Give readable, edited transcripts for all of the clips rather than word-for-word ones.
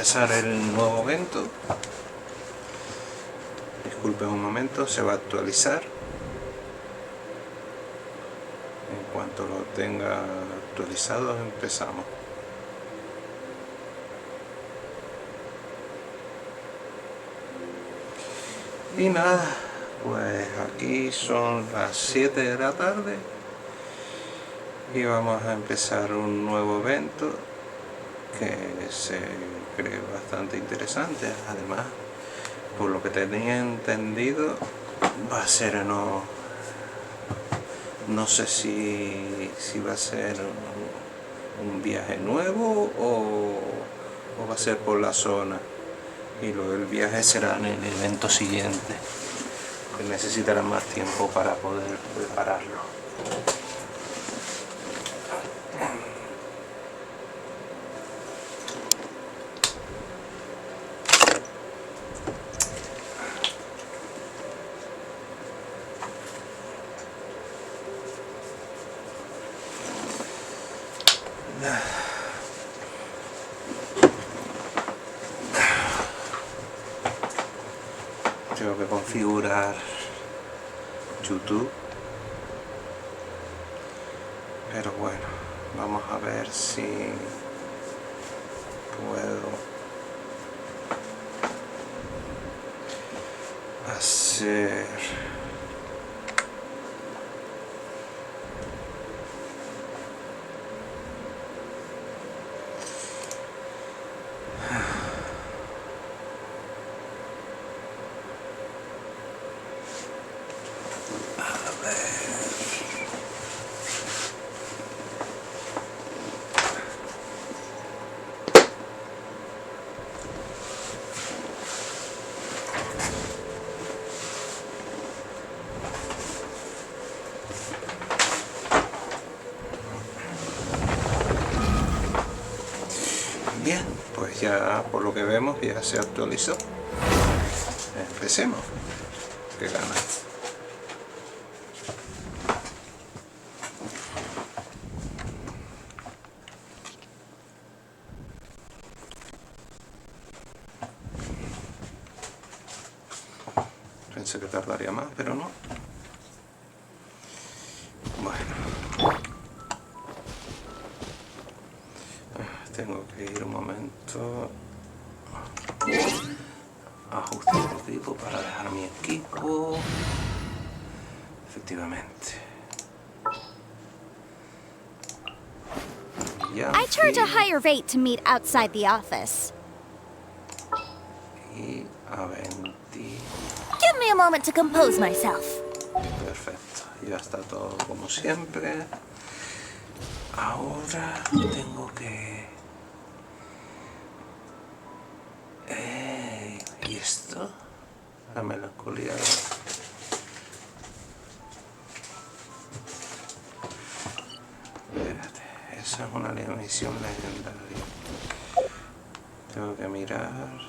empezar el nuevo evento. Disculpen un momento, se va a actualizar. En cuanto lo tenga actualizado, empezamos. Y nada, pues aquí son las 7 de la tarde y vamos a empezar un nuevo evento que se cree bastante interesante. Además, por lo que tenía entendido, va a ser no sé si va a ser un viaje nuevo o va a ser por la zona, y luego el viaje será en el evento siguiente, que necesitará más tiempo para poder prepararlo. Tengo que configurar YouTube, pero bueno, vamos a ver si puedo hacer bien. Pues ya, por lo que vemos, ya se actualizó. Empecemos. Qué ganas. Pensé que tardaría más, pero no. Bueno, tengo que ir un momento a ajustar el equipo para dejar mi equipo. Efectivamente. I charge a higher rate to meet outside the office. Y a 20. Give me a moment to compose myself. Perfecto, ya está todo como siempre. Ahora tengo que... ¿Y esto? La melancolía. Espérate, esa es una misión legendaria. Tengo que mirar...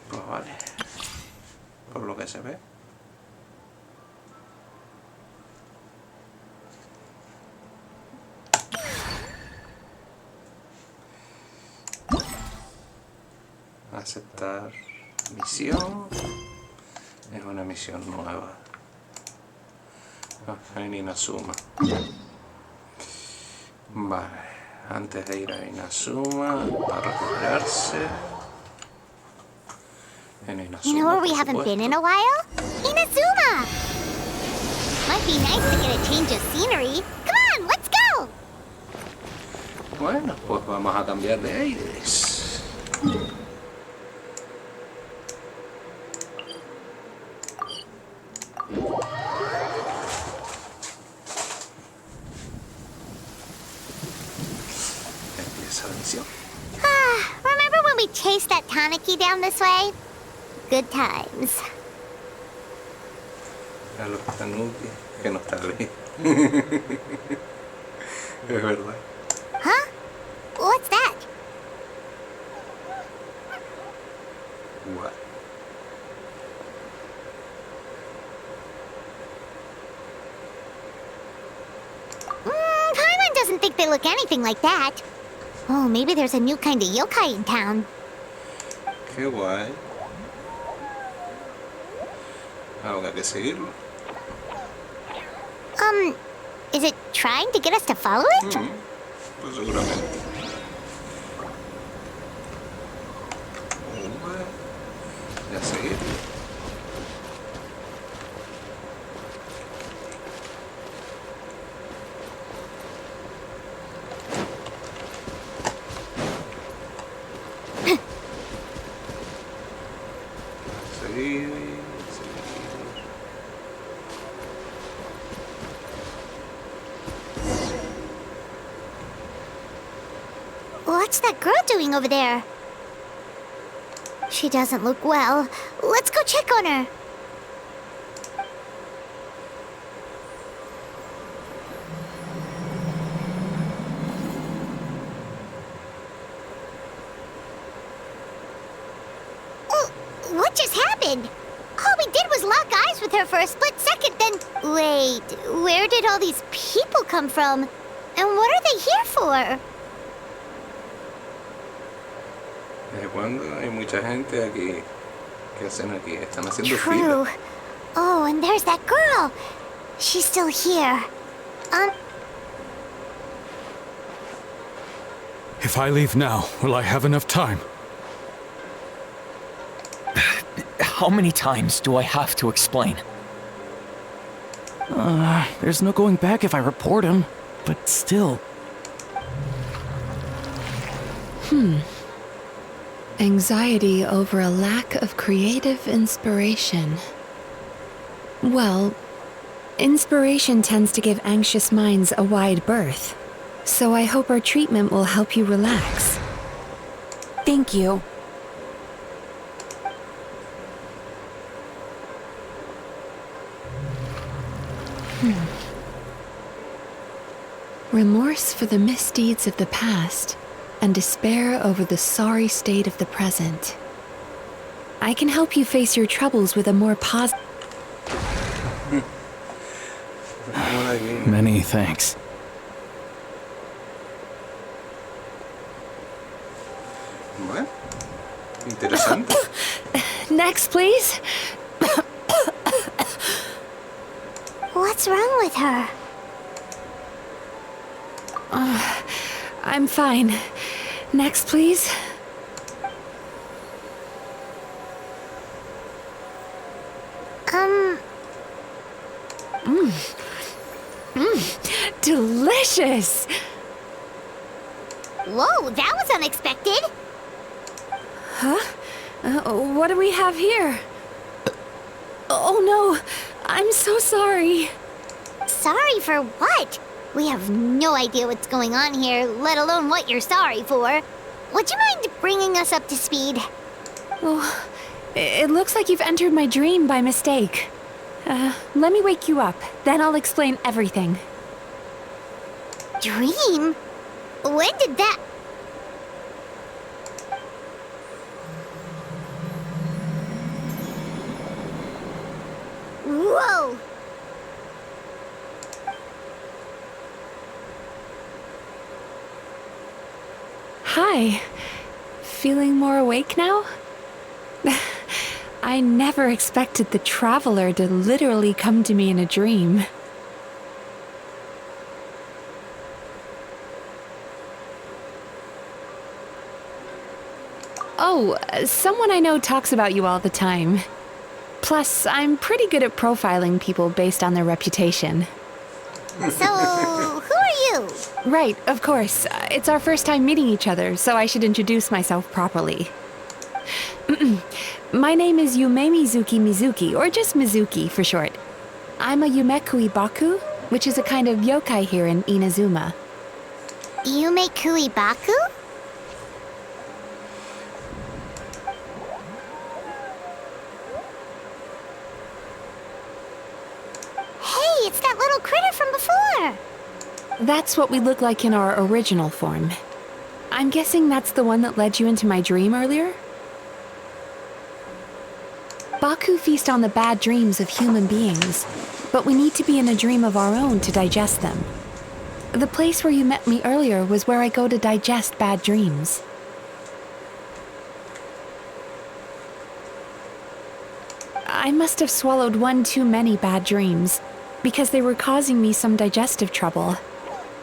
Pues vale, por lo que se ve. Aceptar misión. Es una misión nueva. En Inazuma. Vale, antes de ir a Inazuma, para recuperarse. En Inazuma, You know where we haven't been in a while? Inazuma! Might be nice to get a change of scenery. Come on, let's go! Bueno, pues vamos a cambiar de aires. Empieza la misión. Remember when we chased that Tanuki down this way? Good times. A los tanuki que no está bien. Es verdad. Huh? What's that? didn't think they look anything like that. Oh, maybe there's a new kind of yokai in town. Qué guay. Habrá que seguirlo. Is it trying to get us to follow it? Pues seguramente. Ya seguir. Seguir. What's that girl doing over there? She doesn't look well. Let's go check on her. Oh, what just happened? All we did was lock eyes with her for a split second, then... Wait, where did all these people come from? And what are they here for? ¿Desde cuándo hay mucha gente aquí? ¿Qué hacen aquí? Están haciendo True. fila. Oh, and there's that girl. She's still here. If I leave now, will I have enough time? How many times do I have to explain? There's no going back if I report him, but still. Anxiety over a lack of creative inspiration. Well, inspiration tends to give anxious minds a wide berth, so I hope our treatment will help you relax. Thank you. Remorse for the misdeeds of the past, and despair over the sorry state of the present. I can help you face your troubles with a more positive... Many thanks. Bueno, interesante. Next, please. What's wrong with her? I'm fine. Next, please. Delicious! Whoa, that was unexpected. What do we have here? Oh no, I'm so sorry. Sorry for what? We have no idea what's going on here, let alone what you're sorry for. Would you mind bringing us up to speed? Oh, it looks like you've entered my dream by mistake. Let me wake you up, then I'll explain everything. Dream? When did that... Whoa! Hi. Feeling more awake now? I never expected the Traveler to literally come to me in a dream. Oh, someone I know talks about you all the time. Plus, I'm pretty good at profiling people based on their reputation. So, who are you? Right, of course. It's our first time meeting each other, so I should introduce myself properly. My name is Yume Mizuki, or just Mizuki for short. I'm a Yumekui Baku, which is a kind of yokai here in Inazuma. Yumekui Baku? Hey, it's that little critter from before! That's what we look like in our original form. I'm guessing that's the one that led you into my dream earlier? Baku feast on the bad dreams of human beings, but we need to be in a dream of our own to digest them. The place where you met me earlier was where I go to digest bad dreams. I must have swallowed one too many bad dreams, because they were causing me some digestive trouble.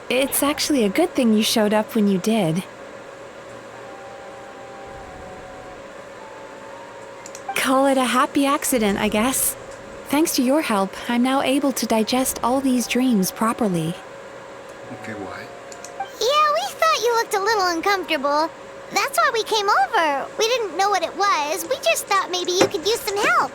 It's actually a good thing you showed up when you did. Call it a happy accident, I guess. Thanks to your help, I'm now able to digest all these dreams properly. Qué guay. Yeah, we thought you looked a little uncomfortable. That's why we came over. We didn't know what it was. We just thought maybe you could use some help.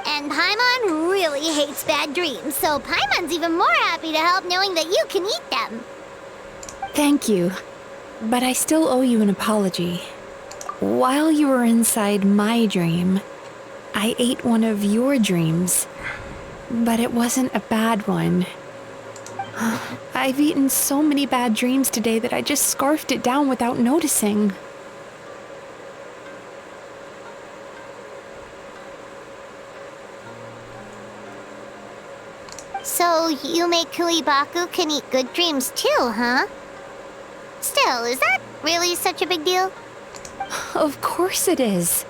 And Paimon really hates bad dreams, so Paimon's even more happy to help knowing that you can eat them. Thank you, but I still owe you an apology. While you were inside my dream, I ate one of your dreams, but it wasn't a bad one. I've eaten so many bad dreams today that I just scarfed it down without noticing. So Yume Baku can eat good dreams too, huh? Still, is that really such a big deal? Of course it is.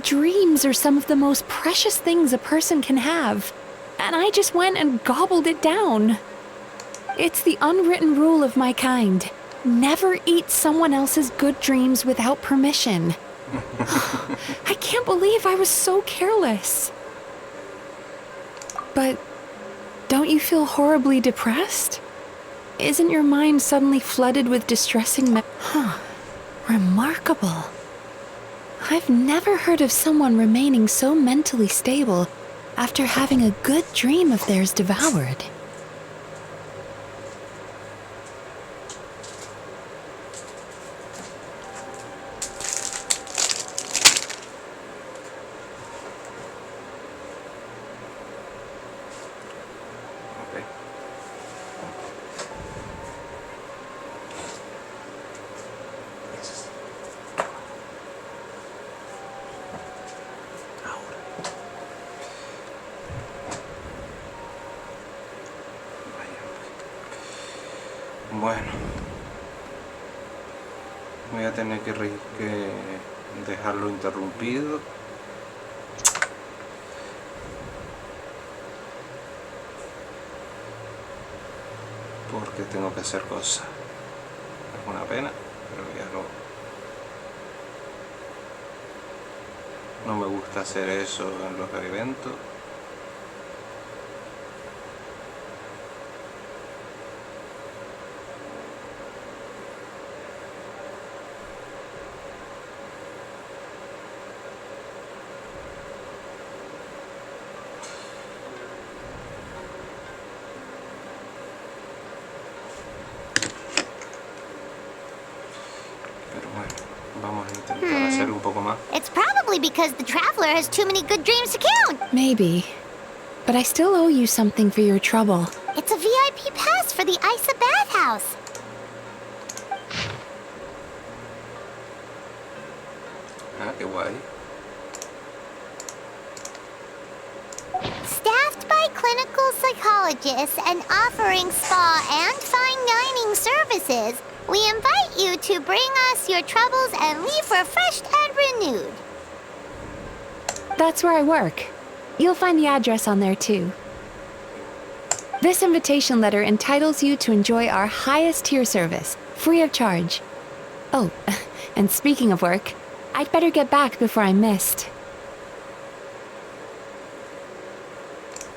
Dreams are some of the most precious things a person can have, and I just went and gobbled it down. It's the unwritten rule of my kind. Never eat someone else's good dreams without permission. I can't believe I was so careless. But don't you feel horribly depressed? Isn't your mind suddenly flooded with distressing Remarkable. I've never heard of someone remaining so mentally stable after having a good dream of theirs devoured. Okay. Bueno, voy a tener que dejarlo interrumpido. Porque tengo que hacer cosas. Es una pena, pero ya no me gusta hacer eso en los eventos. Vamos a intentar hacer un poco más. It's probably because the traveler has too many good dreams to count. Maybe. But I still owe you something for your trouble. It's a VIP pass for the Isa bathhouse. Ah, qué guay. Staffed by clinical psychologists and offering spa and fine dining services, we invite you to bring us your troubles and leave refreshed and renewed. That's where I work. You'll find the address on there too. This invitation letter entitles you to enjoy our highest tier service, free of charge. Oh, and speaking of work, I'd better get back before I'm missed.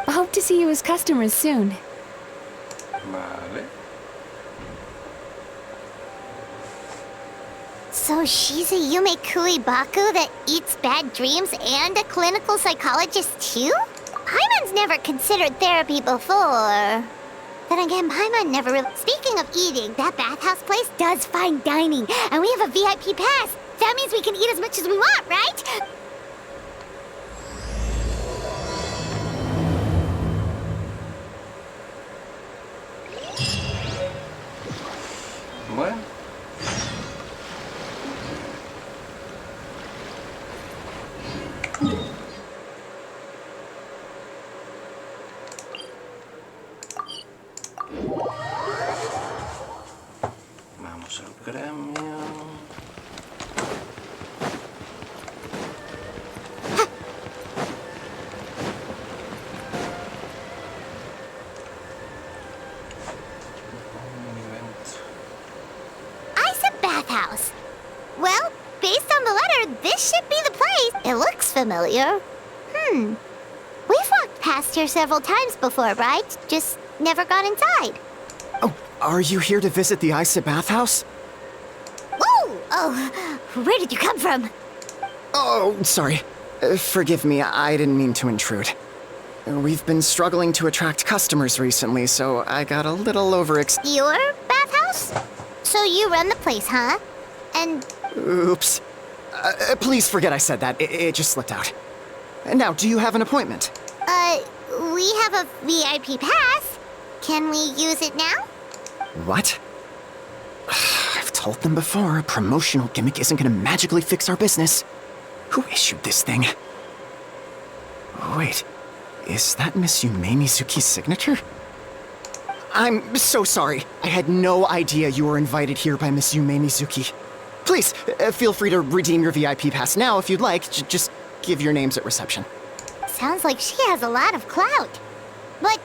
I hope to see you as customers soon. Vale. So she's a Yume Baku that eats bad dreams and a clinical psychologist too? Paimon's never considered therapy before. Then again, Paimon never really... Speaking of eating, that bathhouse place does fine dining, and we have a VIP pass. That means we can eat as much as we want, right? familiar. We've walked past here several times before, right? Just never got inside. Oh, are you here to visit the Isa bathhouse? Ooh! Oh, where did you come from? Oh, sorry. Forgive me, I didn't mean to intrude. We've been struggling to attract customers recently, so I got a little Your bathhouse? So you run the place, huh? And Oops. Please forget I said that. It just slipped out. Now, do you have an appointment? we have a VIP pass. Can we use it now? What? I've told them before, a promotional gimmick isn't gonna magically fix our business. Who issued this thing? Wait, is that Miss Yume Mizuki's signature? I'm so sorry. I had no idea you were invited here by Miss Yume Mizuki. Please, feel free to redeem your VIP pass now if you'd like. Just give your names at reception. Sounds like she has a lot of clout. But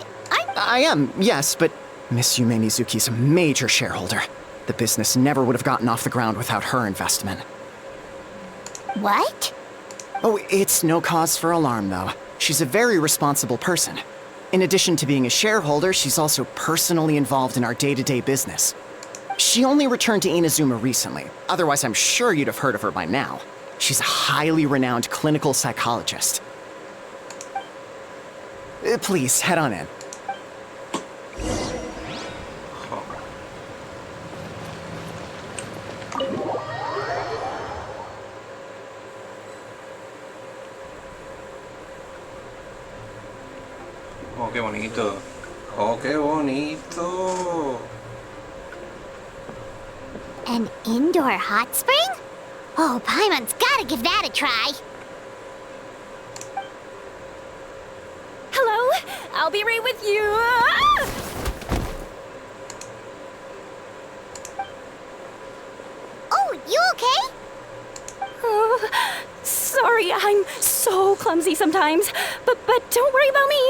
I am, yes, but Miss Yume Mizuki's a major shareholder. The business never would have gotten off the ground without her investment. What? Oh, it's no cause for alarm, though. She's a very responsible person. In addition to being a shareholder, she's also personally involved in our day-to-day business. She only returned to Inazuma recently. Otherwise, I'm sure you'd have heard of her by now. She's a highly renowned clinical psychologist. Please, head on in. Oh, qué bonito. Oh, qué bonito. An indoor hot spring? Oh, Paimon's gotta give that a try. Hello? I'll be right with you. Ah! Oh, you okay? Oh, sorry, I'm so clumsy sometimes. But don't worry about me.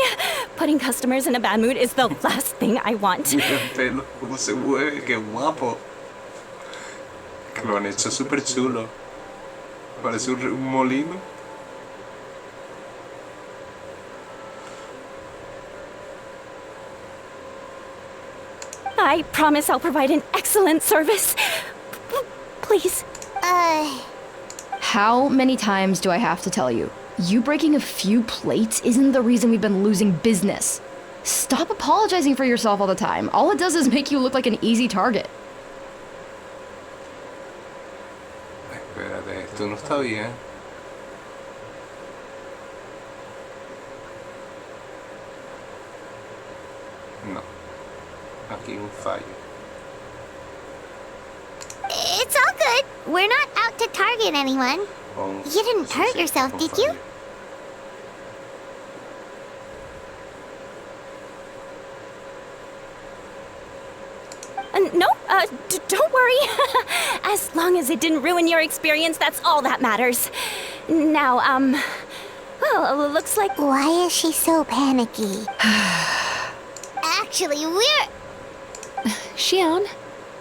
Putting customers in a bad mood is the last thing I want. Mira el pelo, cómo se mueve, qué guapo. Que lo han hecho súper chulo. Parece un molino. I promise I'll provide an excellent service. Please. How many times do I have to tell you? You breaking a few plates isn't the reason we've been losing business. Stop apologizing for yourself all the time. All it does is make you look like an easy target. Espérate, esto no está bien. No. Aquí un fallo. It's all good. We're not out to target anyone. You didn't hurt yourself, did you? No, don't worry. As long as it didn't ruin your experience, that's all that matters. Now, well, looks like... Why is she so panicky? Actually, we're... Shion,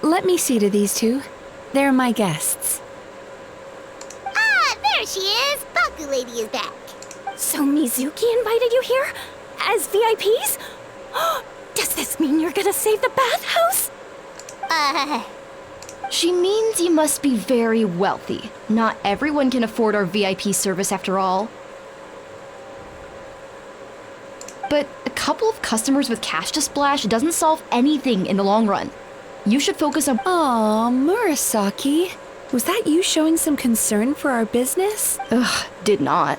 let me see to these two. They're my guests. Ah, there she is. Baku lady is back. So Mizuki invited you here? As VIPs? Does this mean you're gonna save the bathhouse? She means you must be very wealthy. Not everyone can afford our VIP service after all. But a couple of customers with cash to splash doesn't solve anything in the long run. You should focus on... Aw, Murasaki. Was that you showing some concern for our business? Ugh, did not.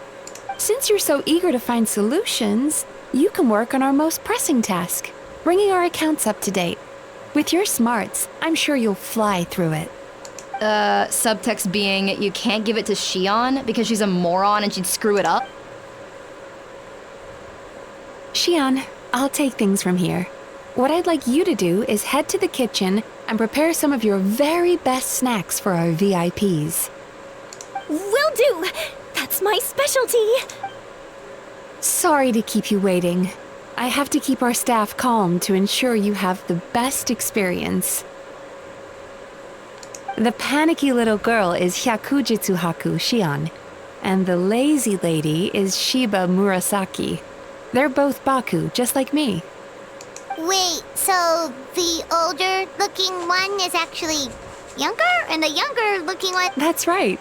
Since you're so eager to find solutions, you can work on our most pressing task, bringing our accounts up to date. With your smarts, I'm sure you'll fly through it. Subtext being you can't give it to Shion because she's a moron and she'd screw it up? Shion, I'll take things from here. What I'd like you to do is head to the kitchen and prepare some of your very best snacks for our VIPs. Will do! That's my specialty! Sorry to keep you waiting. I have to keep our staff calm to ensure you have the best experience. The panicky little girl is Hyakujitsu Haku Shion, and the lazy lady is Shiba Murasaki. They're both baku, just like me. Wait, so the older-looking one is actually younger, and the younger-looking one... That's right.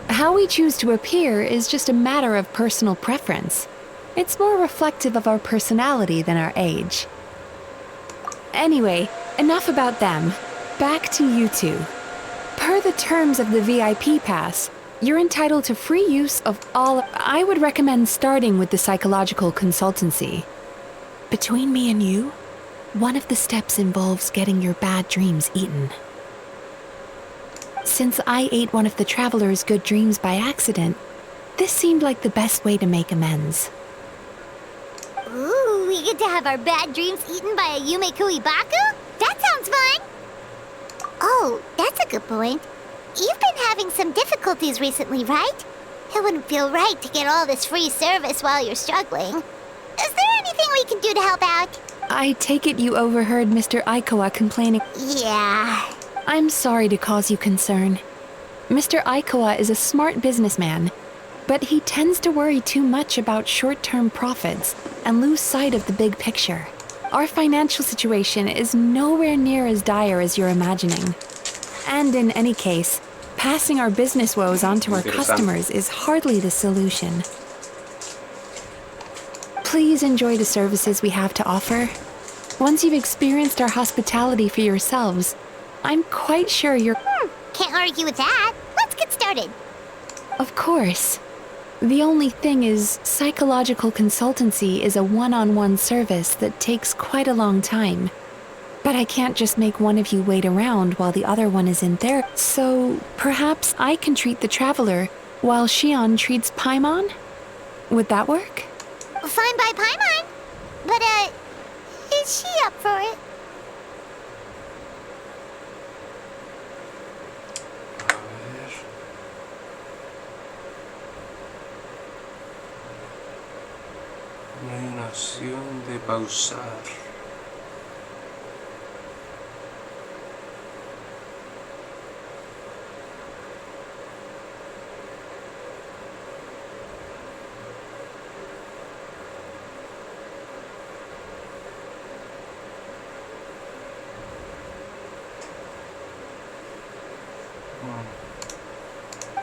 How we choose to appear is just a matter of personal preference. It's more reflective of our personality than our age. Anyway, enough about them. Back to you two. Per the terms of the VIP pass, you're entitled to free use of all... I would recommend starting with the psychological consultancy. Between me and you, one of the steps involves getting your bad dreams eaten. Since I ate one of the traveler's good dreams by accident, this seemed like the best way to make amends. Ooh, we get to have our bad dreams eaten by a Yumekui Baku? That sounds fun! Oh, that's a good point. You've been having some difficulties recently, right? It wouldn't feel right to get all this free service while you're struggling. Is there anything we can do to help out? I take it you overheard Mr. Aikawa complaining. Yeah. I'm sorry to cause you concern. Mr. Aikawa is a smart businessman, but he tends to worry too much about short-term profits and lose sight of the big picture. Our financial situation is nowhere near as dire as you're imagining. And in any case, passing our business woes on to our customers is hardly the solution. Please enjoy the services we have to offer. Once you've experienced our hospitality for yourselves, I'm quite sure you're... Can't argue with that. Let's get started. Of course. The only thing is, psychological consultancy is a one-on-one service that takes quite a long time. But I can't just make one of you wait around while the other one is in there, so perhaps I can treat the traveler while Shion treats Paimon? Would that work? Fine by Paimon. But, is she up for it? Nación de pausar.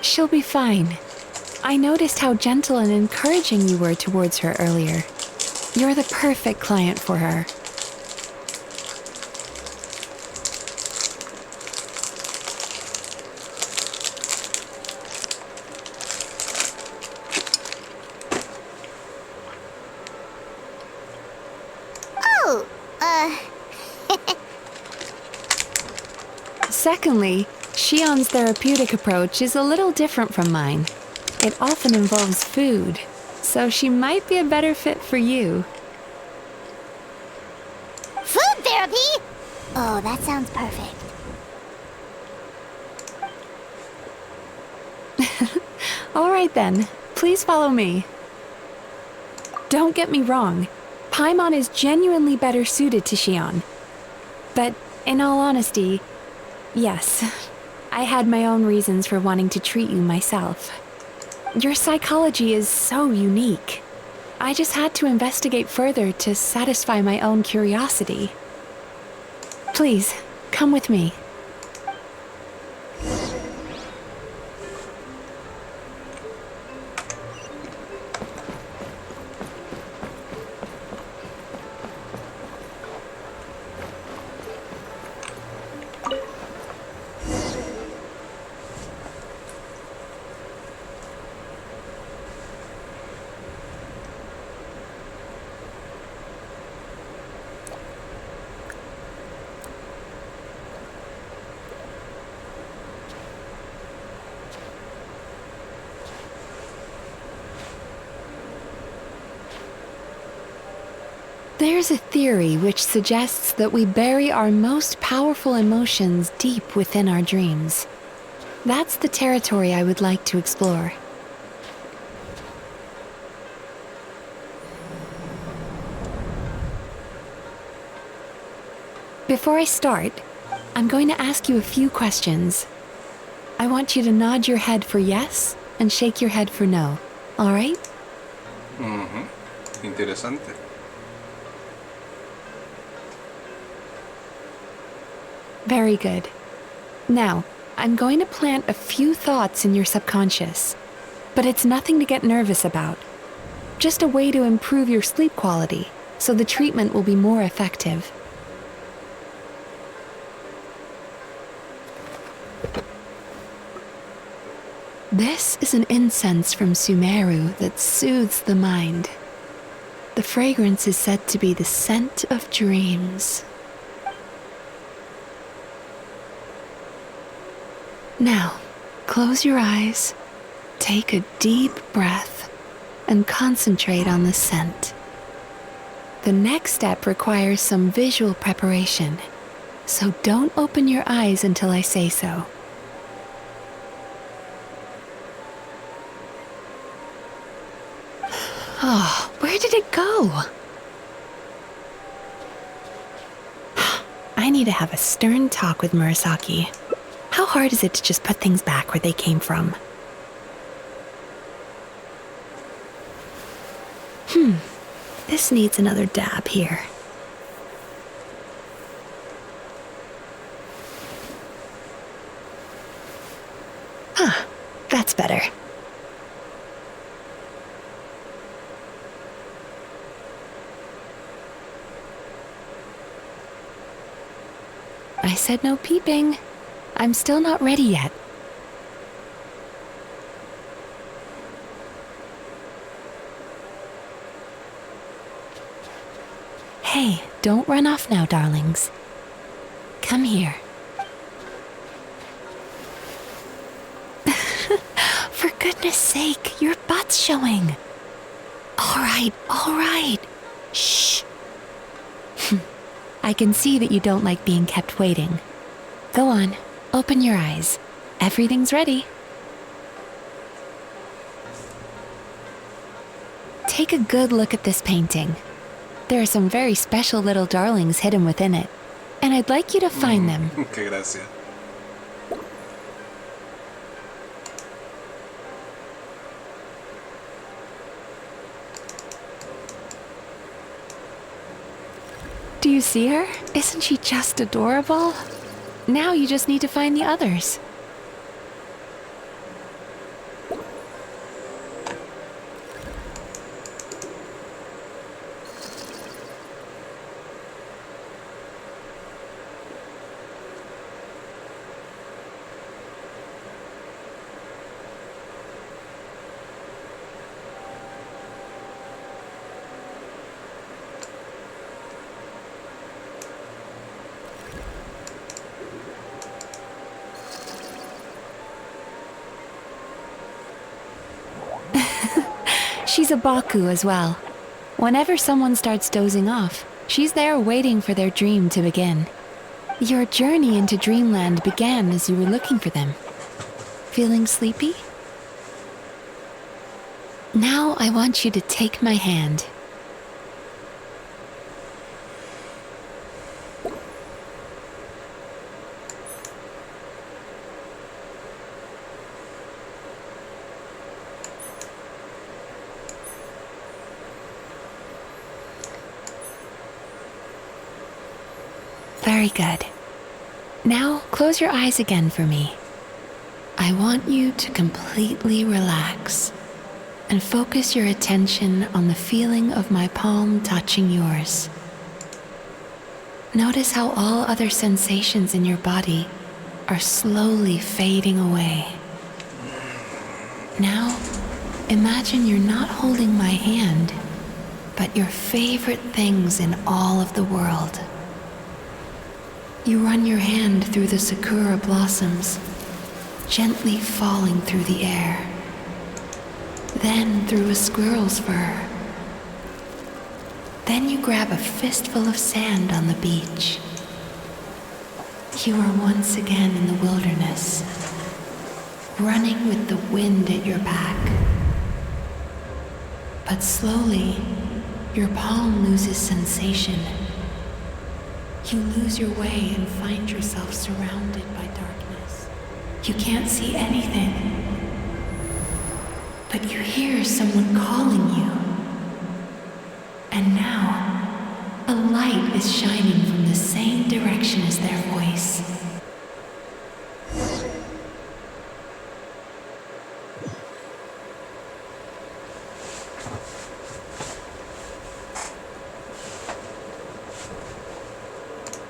She'll be fine. I noticed how gentle and encouraging you were towards her earlier. You're the perfect client for her. Oh, Secondly, Shion's therapeutic approach is a little different from mine. It often involves food, so she might be a better fit for you. food therapy? Oh, that sounds perfect. All right then, please follow me. Don't get me wrong, Paimon is genuinely better suited to Shion. But in all honesty, yes, I had my own reasons for wanting to treat you myself. Your psychology is so unique. I just had to investigate further to satisfy my own curiosity. Please, come with me. There's a theory which suggests that we bury our most powerful emotions deep within our dreams. That's the territory I would like to explore. Before I start, I'm going to ask you a few questions. I want you to nod your head for yes and shake your head for no. All right? Interesante. Very good. Now, I'm going to plant a few thoughts in your subconscious, but it's nothing to get nervous about. Just a way to improve your sleep quality, so the treatment will be more effective. This is an incense from Sumeru that soothes the mind. The fragrance is said to be the scent of dreams. Now, close your eyes, take a deep breath, and concentrate on the scent. The next step requires some visual preparation, so don't open your eyes until I say so. Oh, where did it go? I need to have a stern talk with Murasaki. How hard is it to just put things back where they came from? This needs another dab here. That's better. I said no peeping. I'm still not ready yet. Hey, don't run off now, darlings. Come here. For goodness sake, your butt's showing. All right. Shh. I can see that you don't like being kept waiting. Go on, open your eyes. Everything's ready. Take a good look at this painting. There are some very special little darlings hidden within it, and I'd like you to find them. Qué gracia. Do you see her? Isn't she just adorable? Now you just need to find the others. She's a baku as well. Whenever someone starts dozing off, she's there waiting for their dream to begin. Your journey into dreamland began as you were looking for them. Feeling sleepy? Now I want you to take my hand. Very good. Now close your eyes again for me. I want you to completely relax and focus your attention on the feeling of my palm touching yours. Notice how all other sensations in your body are slowly fading away. Now, imagine you're not holding my hand, but your favorite things in all of the world. You run your hand through the sakura blossoms, gently falling through the air. Then through a squirrel's fur. Then you grab a fistful of sand on the beach. You are once again in the wilderness, running with the wind at your back. But slowly, your palm loses sensation. You lose your way and find yourself surrounded by darkness. You can't see anything. but you hear someone calling you. And now, a light is shining from the same direction as their voice.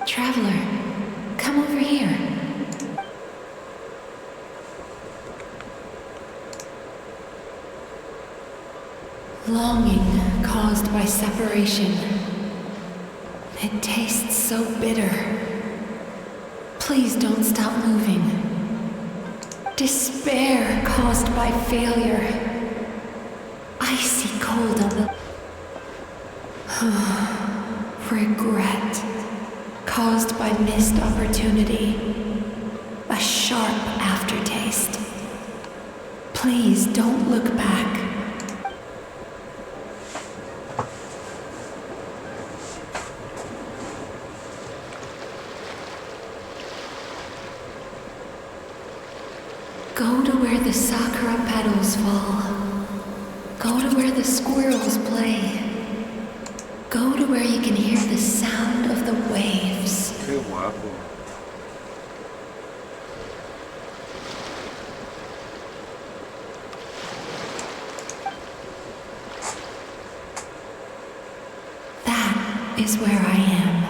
Traveler, come over here. Longing caused by separation. It tastes so bitter. Please don't stop moving. Despair caused by failure. Icy cold on the... Regret caused by missed opportunity. A sharp aftertaste. Please don't look back. Go to where the sakura petals fall. Go to where the squirrels play. Go to where you can hear the sound of the waves. Qué guapo. That is where I am.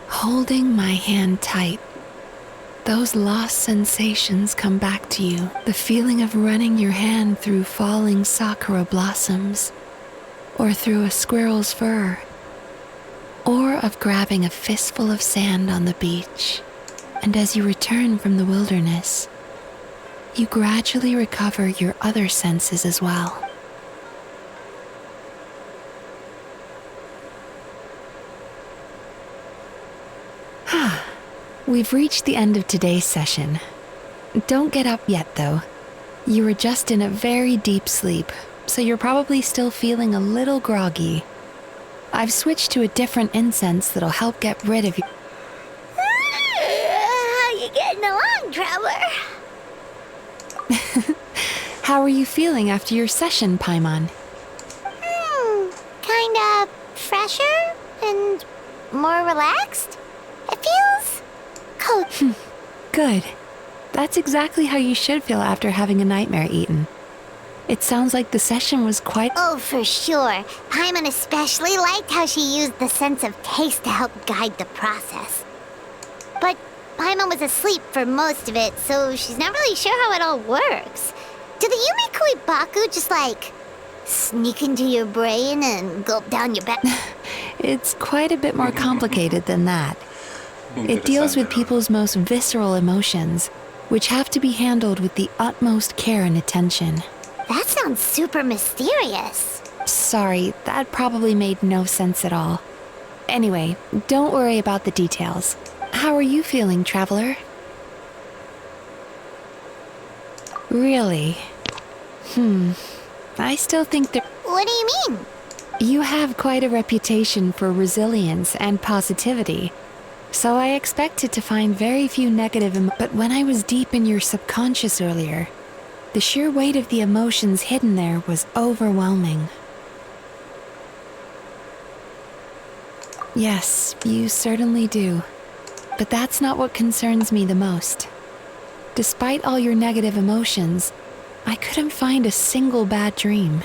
Holding my hand tight, those lost sensations come back to you. The feeling of running your hand through falling sakura blossoms, or through a squirrel's fur, or of grabbing a fistful of sand on the beach. And as you return from the wilderness, you gradually recover your other senses as well. We've reached the end of today's session. Don't get up yet, though. You were just in a very deep sleep, so you're probably still feeling a little groggy. I've switched to a different incense that'll help get rid of you. How you getting along, Traveler? How are you feeling after your session, Paimon? Kinda fresher and more relaxed. It feels cold. Good. That's exactly how you should feel after having a nightmare eaten. It sounds like the session was quite... Oh, for sure. Paimon especially liked how she used the sense of taste to help guide the process. But Paimon was asleep for most of it, so she's not really sure how it all works. Do the Yumekui Baku just, sneak into your brain and gulp down your back? It's quite a bit more complicated than that. It deals with people's most visceral emotions, which have to be handled with the utmost care and attention. That sounds super mysterious. Sorry, that probably made no sense at all. Anyway, don't worry about the details. How are you feeling, Traveler? Really? I still think that... What do you mean? You have quite a reputation for resilience and positivity, so I expected to find very few negative but when I was deep in your subconscious earlier, the sheer weight of the emotions hidden there was overwhelming. Yes, you certainly do. But that's not what concerns me the most. Despite all your negative emotions, I couldn't find a single bad dream.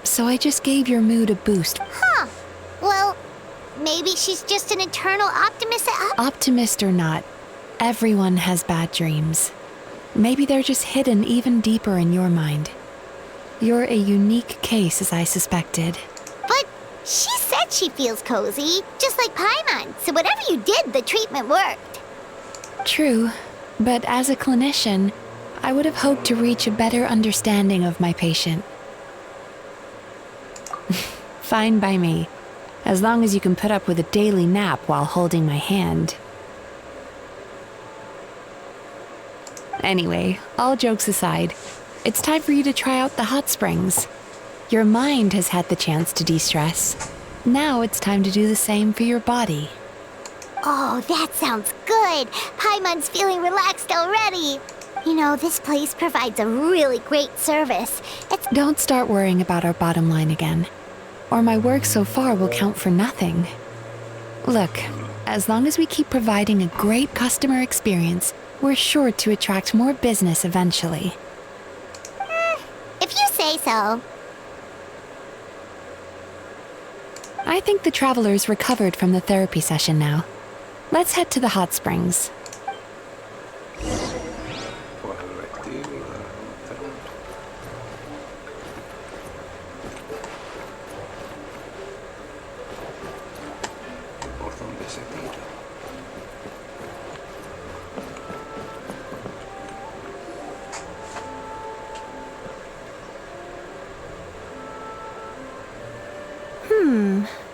So I just gave your mood a boost. Huh. Well, maybe she's just an eternal optimist. Optimist or not, everyone has bad dreams. Maybe they're just hidden even deeper in your mind. You're a unique case, as I suspected. But she said she feels cozy, just like Paimon. So whatever you did, the treatment worked. True, but as a clinician, I would have hoped to reach a better understanding of my patient. Fine by me, as long as you can put up with a daily nap while holding my hand. Anyway, all jokes aside, it's time for you to try out the hot springs. Your mind has had the chance to de-stress. Now it's time to do the same for your body. Oh, that sounds good. Paimon's feeling relaxed already. You know, this place provides a really great service. Don't start worrying about our bottom line again, or my work so far will count for nothing. Look, as long as we keep providing a great customer experience, we're sure to attract more business eventually. If you say so. I think the traveler's recovered from the therapy session now. Let's head to the hot springs. Pues el vestido, por donde se tira.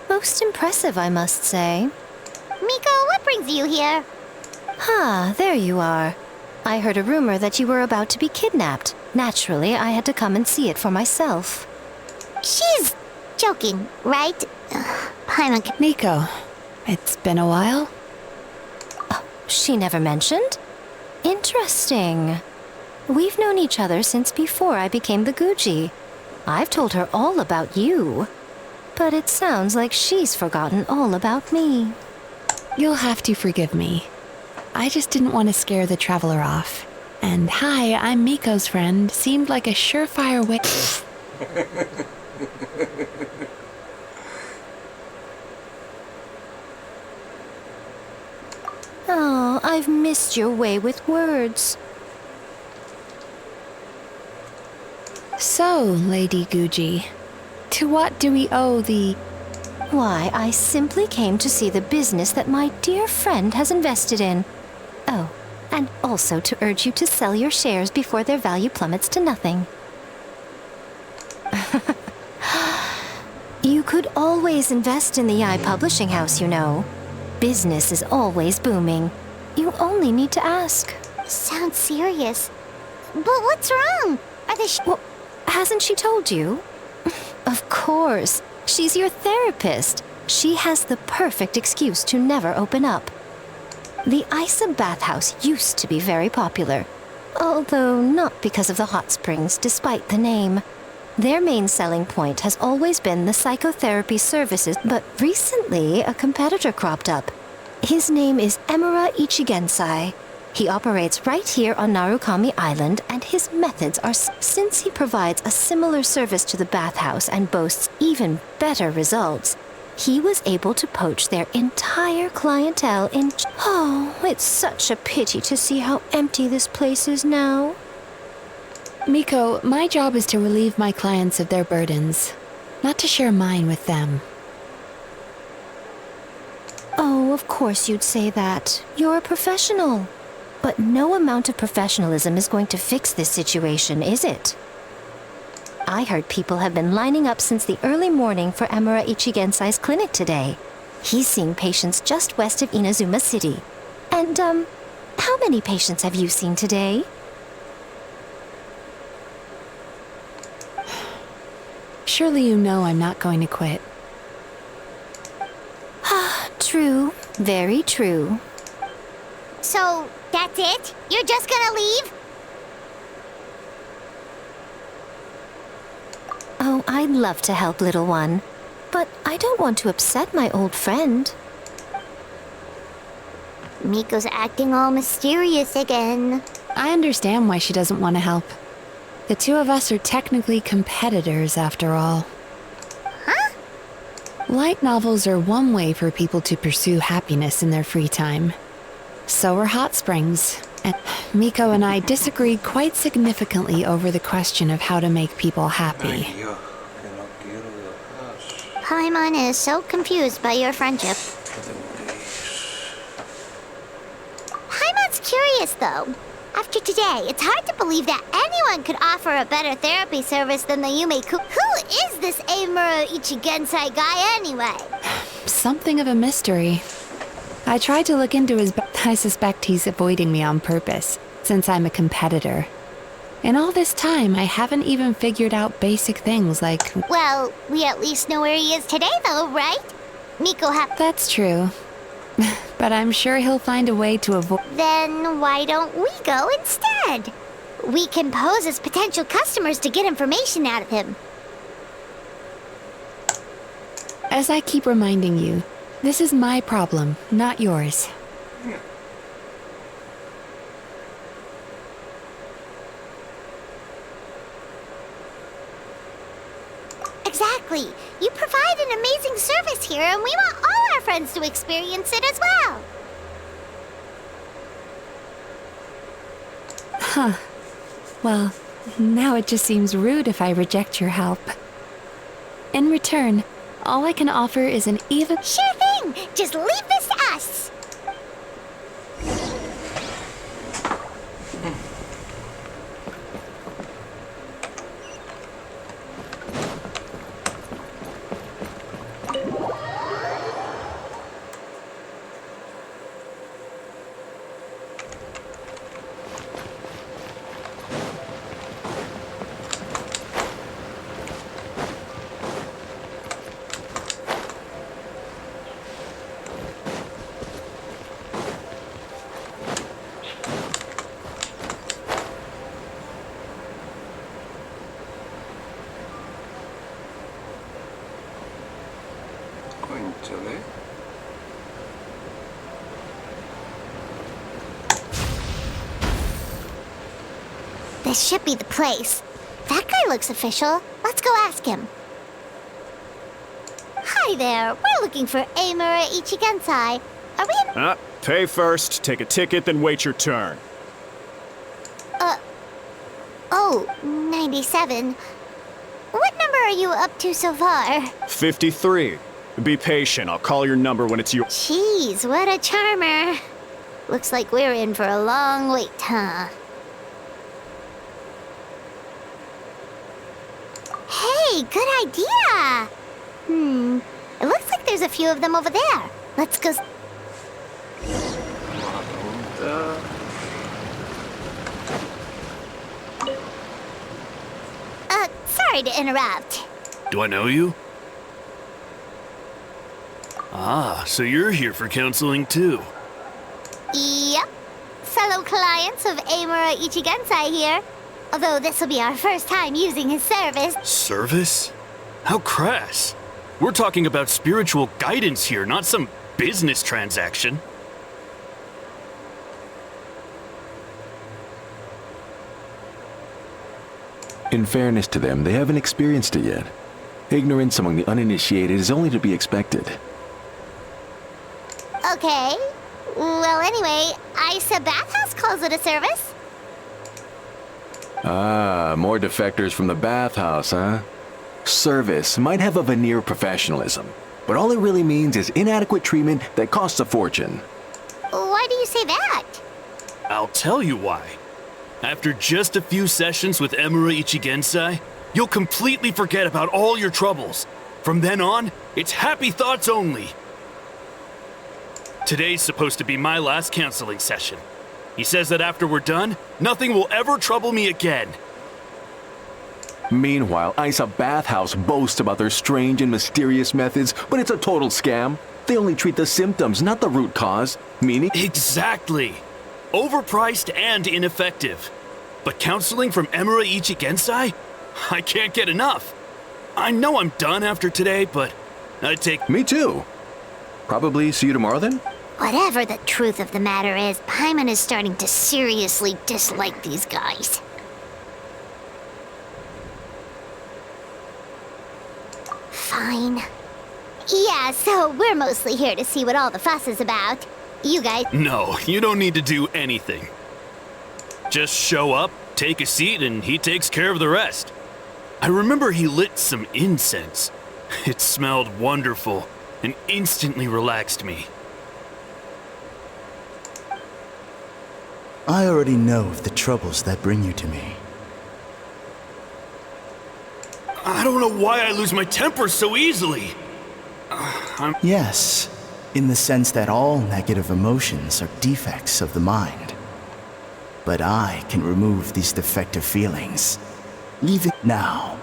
Most impressive, I must say. Miko, what brings you here? There you are. I heard a rumor that you were about to be kidnapped. Naturally, I had to come and see it for myself. She's joking, right? Paimon, Miko, it's been a while. She never mentioned? Interesting. We've known each other since before I became the Guji. I've told her all about you. But it sounds like she's forgotten all about me. You'll have to forgive me. I just didn't want to scare the traveler off. And hi, I'm Miko's friend. Seemed like a surefire way. Oh, I've missed your way with words. So, Lady Guji, to what do we owe the... Why, I simply came to see the business that my dear friend has invested in. Oh, and also to urge you to sell your shares before their value plummets to nothing. You could always invest in the publishing house, you know. Business is always booming. You only need to ask. sounds serious. But what's wrong? Are they Well, hasn't she told you? Of course. She's your therapist. She has the perfect excuse to never open up. The Isa bathhouse used to be very popular, although not because of the hot springs, despite the name. Their main selling point has always been the psychotherapy services, but recently a competitor cropped up. His name is Emura Ichigensai. He operates right here on Narukami Island, and his methods are since he provides a similar service to the bathhouse and boasts even better results. He was able to poach their entire clientele in... Oh, it's such a pity to see how empty this place is now. Miko, my job is to relieve my clients of their burdens, not to share mine with them. Oh, of course you'd say that. You're a professional. But no amount of professionalism is going to fix this situation, is it? I heard people have been lining up since the early morning for Emura Ichigensai's clinic today. He's seeing patients just west of Inazuma City. And, how many patients have you seen today? Surely you know I'm not going to quit. True. Very true. So, that's it? You're just gonna leave? Oh, I'd love to help, little one. But I don't want to upset my old friend. Miko's acting all mysterious again. I understand why she doesn't want to help. The two of us are technically competitors, after all. Huh? Light novels are one way for people to pursue happiness in their free time. So are hot springs. And Miko and I disagreed quite significantly over the question of how to make people happy. Ay, Dios, que no quiero dejar. Paimon is so confused by your friendship. Que tengo que ir. Paimon's curious, though. After today, it's hard to believe that anyone could offer a better therapy service than the Yume-ku. Who is this Emura Ichigensai guy anyway? Something of a mystery. I tried to look into his, but I suspect he's avoiding me on purpose, since I'm a competitor. In all this time, I haven't even figured out basic things like... Well, we at least know where he is today, though, right? Miko That's true. But I'm sure he'll find a way to avoid... Then why don't we go instead? We can pose as potential customers to get information out of him. As I keep reminding you, this is my problem, not yours. Exactly. You provide an amazing service here, and we want all our friends to experience it as well. Huh. Well, now it just seems rude if I reject your help. In return, all I can offer is an even... Sure thing! Just leave this to us! Cónchale. This should be the place. That guy looks official. Let's go ask him. Hi there. We're looking for Amura Ichigensai. Are we in... Pay first, take a ticket, then wait your turn. Oh, 97. What number are you up to so far? 53. Be patient, I'll call your number when it's your... Jeez, what a charmer. Looks like we're in for a long wait, huh? Hey, good idea! It looks like there's a few of them over there. Let's go... Sorry to interrupt. Do I know you? Ah, so you're here for counseling too. Yep. Fellow clients of Amura Ichigensai here. Although this will be our first time using his service. Service? How crass. We're talking about spiritual guidance here, not some business transaction. In fairness to them, they haven't experienced it yet. Ignorance among the uninitiated is only to be expected. Okay. Well, anyway, Isa Bathhouse calls it a service. Ah, more defectors from the bathhouse, huh? Service might have a veneer of professionalism, but all it really means is inadequate treatment that costs a fortune. Why do you say that? I'll tell you why. After just a few sessions with Amura Ichigensai, you'll completely forget about all your troubles. From then on, it's happy thoughts only. Today's supposed to be my last counseling session. He says that after we're done, nothing will ever trouble me again. Meanwhile, Isa Bathhouse boasts about their strange and mysterious methods, but it's a total scam. They only treat the symptoms, not the root cause, meaning... Exactly! Overpriced and ineffective. But counseling from Amura Ichigensai? I can't get enough. I know I'm done after today, but I'd take... Me too. Probably see you tomorrow then? Whatever the truth of the matter is, Paimon is starting to seriously dislike these guys. Fine. Yeah, so we're mostly here to see what all the fuss is about. You guys... No, you don't need to do anything. Just show up, take a seat, and he takes care of the rest. I remember he lit some incense. It smelled wonderful and instantly relaxed me. I already know of the troubles that bring you to me. I don't know why I lose my temper so easily. Yes, in the sense that all negative emotions are defects of the mind. but I can remove these defective feelings. Leave it now.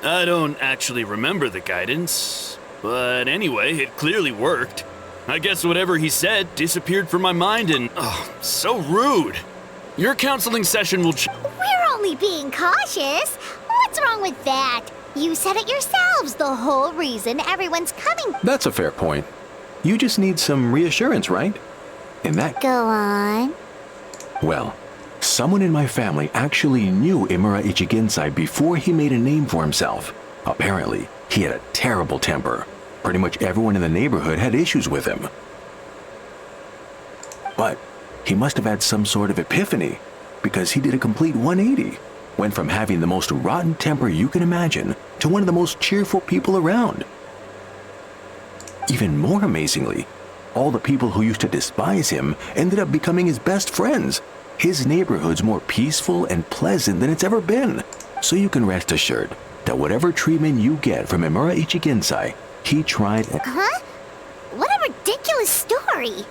I don't actually remember the guidance, but anyway, it clearly worked. I guess whatever he said disappeared from my mind and, so rude. Your counseling session will We're only being cautious. What's wrong with that? You said it yourselves, the whole reason everyone's coming. That's a fair point. You just need some reassurance, right? In that... Go on. Well, someone in my family actually knew Imura Ichigensai before he made a name for himself. Apparently, he had a terrible temper. Pretty much everyone in the neighborhood had issues with him. But he must have had some sort of epiphany, because he did a complete 180. Went from having the most rotten temper you can imagine to one of the most cheerful people around. Even more amazingly, all the people who used to despise him ended up becoming his best friends. His neighborhood's more peaceful and pleasant than it's ever been. So you can rest assured that whatever treatment you get from Imura Ichigensai, he tried... Huh? What a ridiculous story.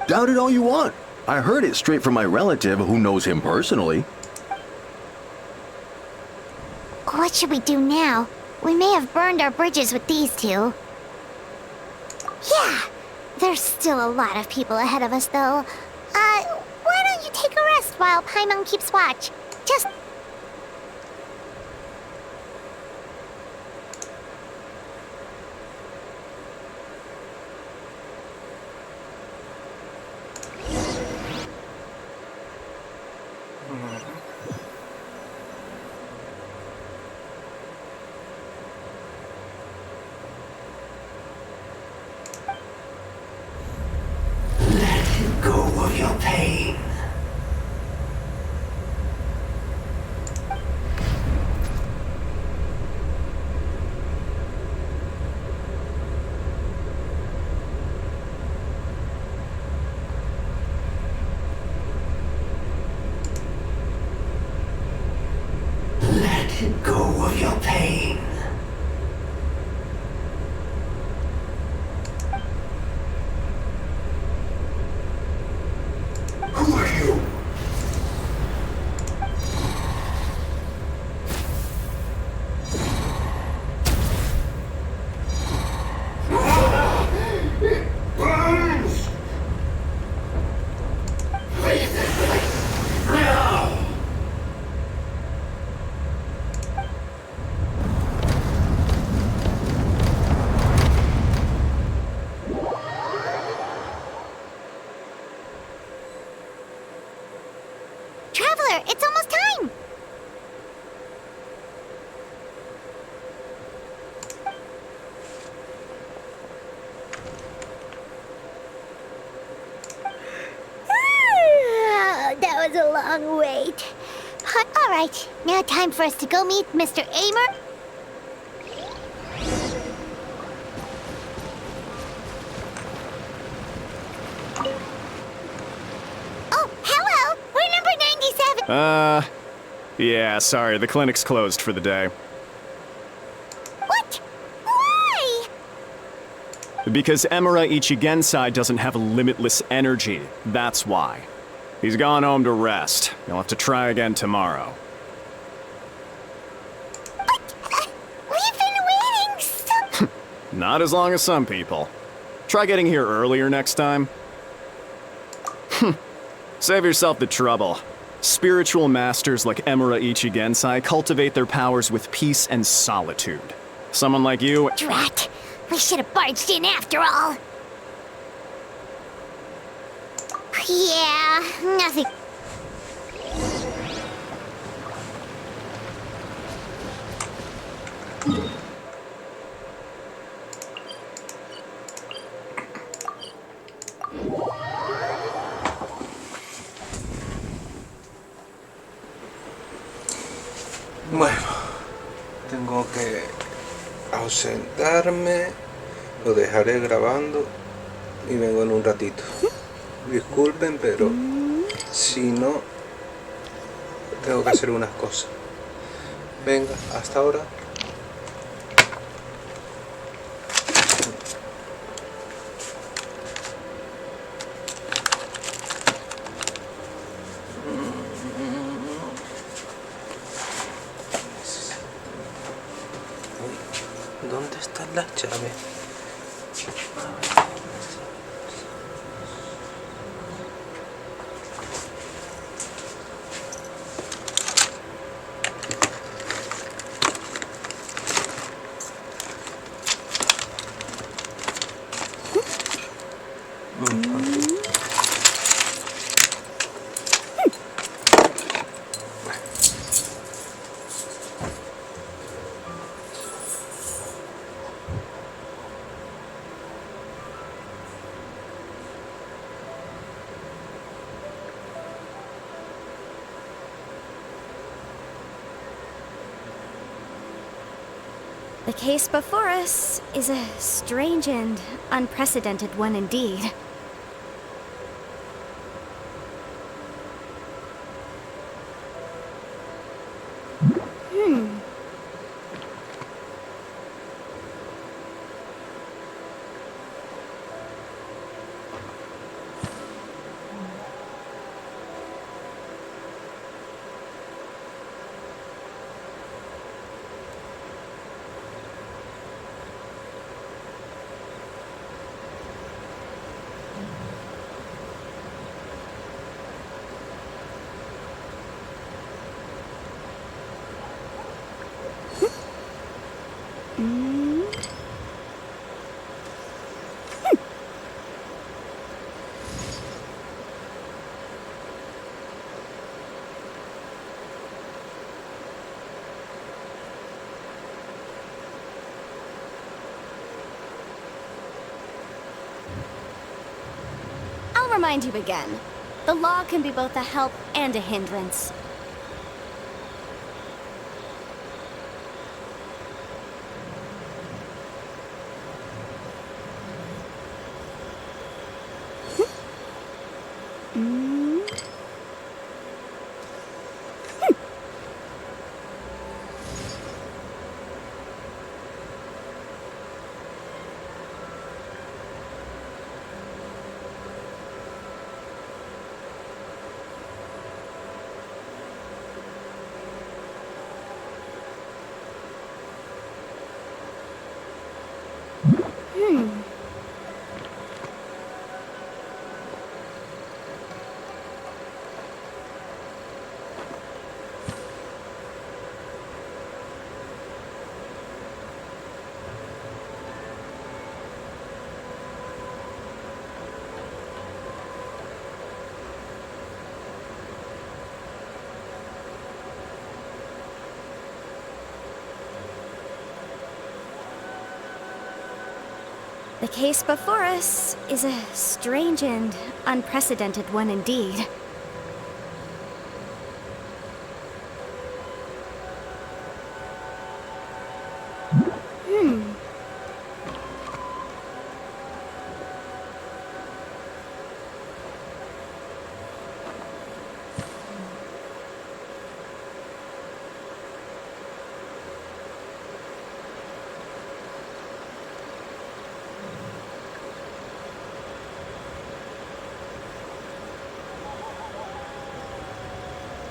Doubt it all you want. I heard it straight from my relative who knows him personally. What should we do now? We may have burned our bridges with these two. Yeah, there's still a lot of people ahead of us, though. Why don't you take a rest while Paimon keeps watch? Just... Go of your pain. Let go of your pain. Who are you? It burns! Leave this place now! Traveler, it's almost time! That was a long wait. All right, now time for us to go meet Mr. Amer. Oh, hello! We're number 97. Yeah, sorry, the clinic's closed for the day. What? Why? Because Imura Ichigensai doesn't have limitless energy, that's why. He's gone home to rest. You'll have to try again tomorrow. We've been waiting so... Not as long as some people. Try getting here earlier next time. Save yourself the trouble. Spiritual masters like Imura Ichigensai cultivate their powers with peace and solitude. Someone like you... Drat! We should have barged in after all. Yeah, nothing. Bueno, tengo que ausentarme, lo dejaré grabando y vengo en un ratito. Disculpen, pero si no, tengo que hacer unas cosas. Venga, hasta ahora. ¿Dónde están las llaves? The case before us is a strange and unprecedented one indeed. I'll remind you again. The law can be both a help and a hindrance. The case before us is a strange and unprecedented one indeed.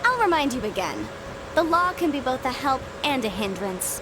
I'll remind you again. The law can be both a help and a hindrance.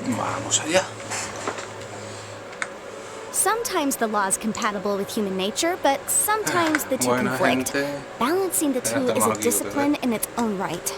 Vamos allá. Sometimes the law is compatible with human nature, but sometimes the two Buena conflict. gente. Balancing the two is a Estamos aquí, discipline in its own right.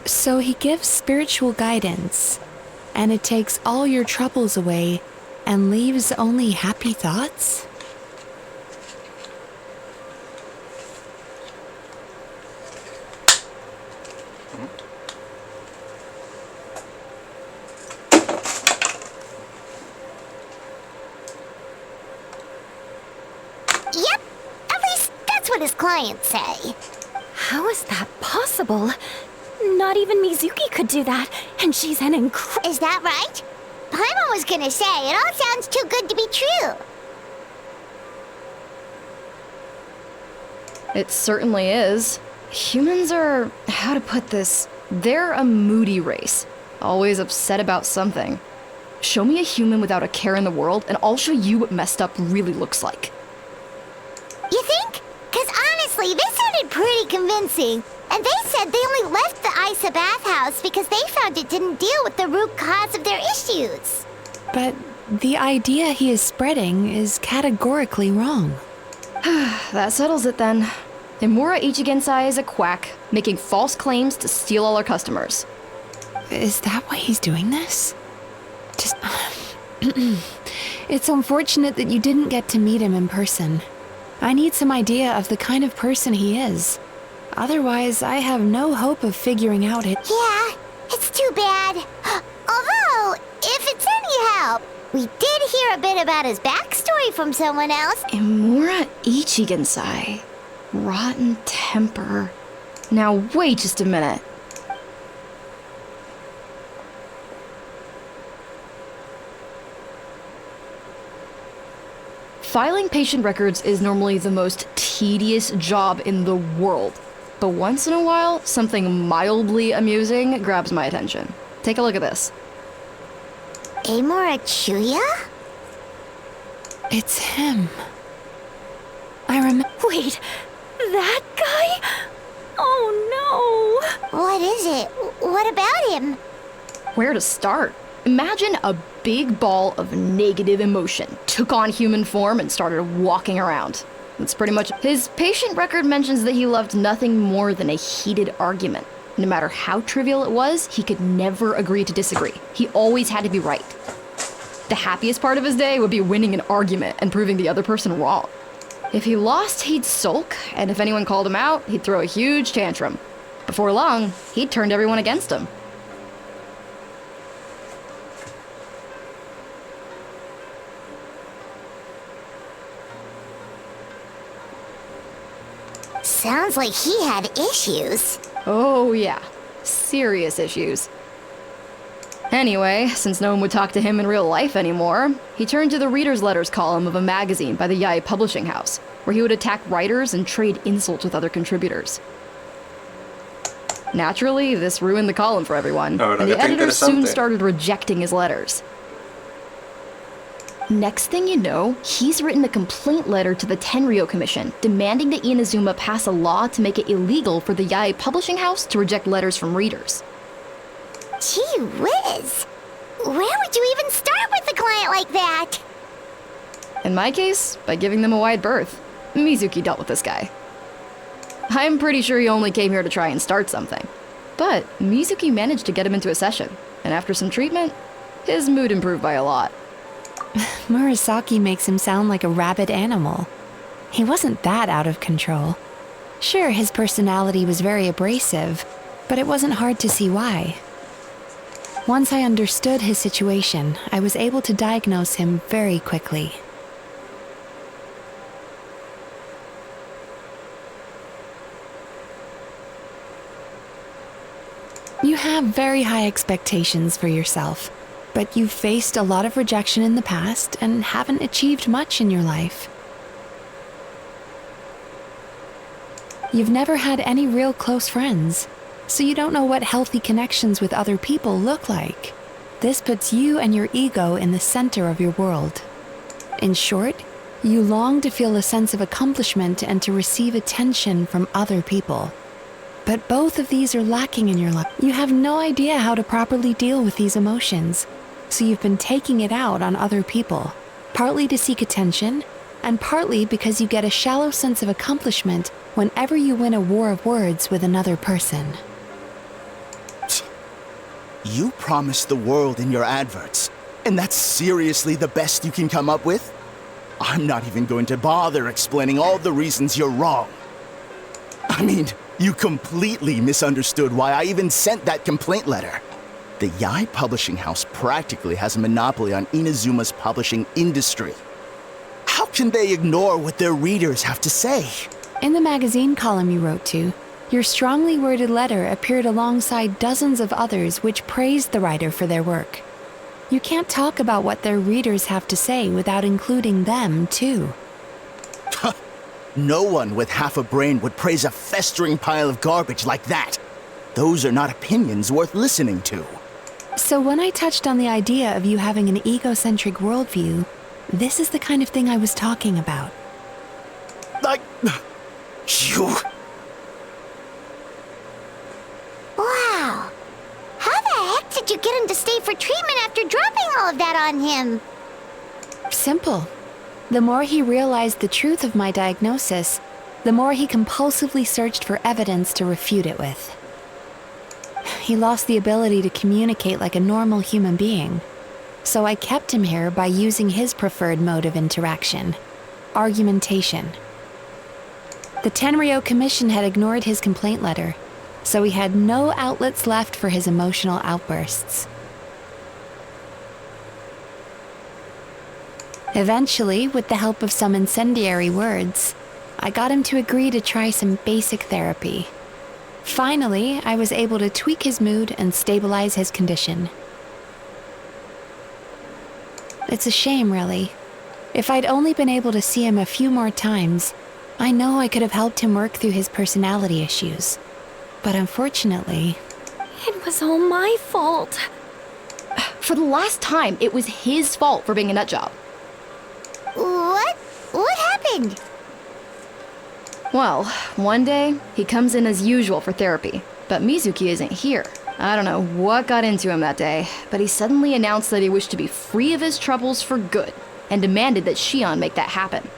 So he gives spiritual guidance, and it takes all your troubles away and leaves only happy thoughts? Yep, at least that's what his clients say. How is that possible? Not even Mizuki could do that, and she's an Is that right? Paimon was gonna say, it all sounds too good to be true. It certainly is. Humans are, how to put this, they're a moody race. Always upset about something. Show me a human without a care in the world, and I'll show you what messed up really looks like. You think? Because honestly, this sounded pretty convincing. And they said they only left the Isa bathhouse because they found it didn't deal with the root cause of their issues. But the idea he is spreading is categorically wrong. That settles it then. Imura Ichigensai is a quack, making false claims to steal all our customers. Is that why he's doing this? Just... It's unfortunate that you didn't get to meet him in person. I need some idea of the kind of person he is. Otherwise, I have no hope of figuring out it. Yeah, it's too bad. Although, if it's any help, we did hear a bit about his backstory from someone else. Imura Ichigensai. Rotten temper. Now wait just a minute. Filing patient records is normally the most tedious job in the world. But once in a while, something mildly amusing grabs my attention. Take a look at this. Amora Chuya? It's him. I remember. Wait, that guy? Oh no! What is it? What about him? Where to start? Imagine a big ball of negative emotion took on human form and started walking around. That's pretty much it. His patient record mentions that he loved nothing more than a heated argument. No matter how trivial it was, he could never agree to disagree. He always had to be right. The happiest part of his day would be winning an argument and proving the other person wrong. If he lost, he'd sulk, and if anyone called him out, he'd throw a huge tantrum. Before long, he'd turned everyone against him. Sounds like he had issues. Oh yeah, serious issues. Anyway, since no one would talk to him in real life anymore, he turned to the reader's letters column of a magazine by the Yai Publishing House, where he would attack writers and trade insults with other contributors. Naturally, this ruined the column for everyone, and the editor soon started rejecting his letters. Next thing you know, he's written a complaint letter to the Tenryo Commission, demanding that Inazuma pass a law to make it illegal for the Yai Publishing House to reject letters from readers. Gee whiz! Where would you even start with a client like that? In my case, by giving them a wide berth. Mizuki dealt with this guy. I'm pretty sure he only came here to try and start something. But Mizuki managed to get him into a session, and after some treatment, his mood improved by a lot. Murasaki makes him sound like a rabid animal. He wasn't that out of control. Sure, his personality was very abrasive, but it wasn't hard to see why. Once I understood his situation, I was able to diagnose him very quickly. You have very high expectations for yourself, but you've faced a lot of rejection in the past and haven't achieved much in your life. You've never had any real close friends, so you don't know what healthy connections with other people look like. This puts you and your ego in the center of your world. In short, you long to feel a sense of accomplishment and to receive attention from other people. But both of these are lacking in your life. You have no idea how to properly deal with these emotions, so you've been taking it out on other people, partly to seek attention, and partly because you get a shallow sense of accomplishment whenever you win a war of words with another person. You promised the world in your adverts, and that's seriously the best you can come up with? I'm not even going to bother explaining all the reasons you're wrong. I mean, you completely misunderstood why I even sent that complaint letter. The Yai Publishing House practically has a monopoly on Inazuma's publishing industry. How can they ignore what their readers have to say? In the magazine column you wrote to, your strongly worded letter appeared alongside dozens of others which praised the writer for their work. You can't talk about what their readers have to say without including them, too. No one with half a brain would praise a festering pile of garbage like that. Those are not opinions worth listening to. So when I touched on the idea of you having an egocentric worldview, this is the kind of thing I was talking about. You... Wow. How the heck did you get him to stay for treatment after dropping all of that on him? Simple. The more he realized the truth of my diagnosis, the more he compulsively searched for evidence to refute it with. He lost the ability to communicate like a normal human being, so I kept him here by using his preferred mode of interaction, argumentation. The Tenryo Commission had ignored his complaint letter, so he had no outlets left for his emotional outbursts. Eventually, with the help of some incendiary words, I got him to agree to try some basic therapy. Finally, I was able to tweak his mood and stabilize his condition. It's a shame, really. If I'd only been able to see him a few more times, I know I could have helped him work through his personality issues. But unfortunately... It was all my fault. For the last time, it was his fault for being a nutjob. What? What happened? Well, one day, he comes in as usual for therapy, but Mizuki isn't here. I don't know what got into him that day, but he suddenly announced that he wished to be free of his troubles for good, and demanded that Shion make that happen.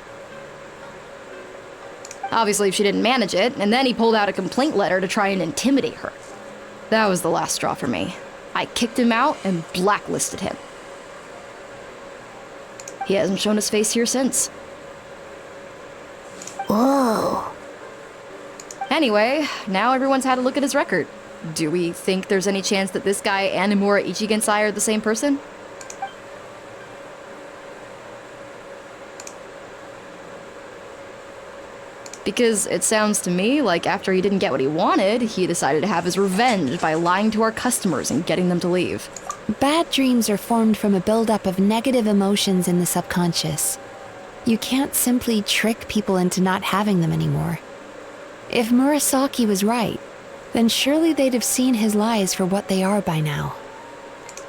Obviously, she didn't manage it, and then he pulled out a complaint letter to try and intimidate her. That was the last straw for me. I kicked him out and blacklisted him. He hasn't shown his face here since. Whoa. Anyway, now everyone's had a look at his record. Do we think there's any chance that this guy and Nomura Ichigensai are the same person? Because it sounds to me like after he didn't get what he wanted, he decided to have his revenge by lying to our customers and getting them to leave. Bad dreams are formed from a buildup of negative emotions in the subconscious. You can't simply trick people into not having them anymore. If Murasaki was right, then surely they'd have seen his lies for what they are by now.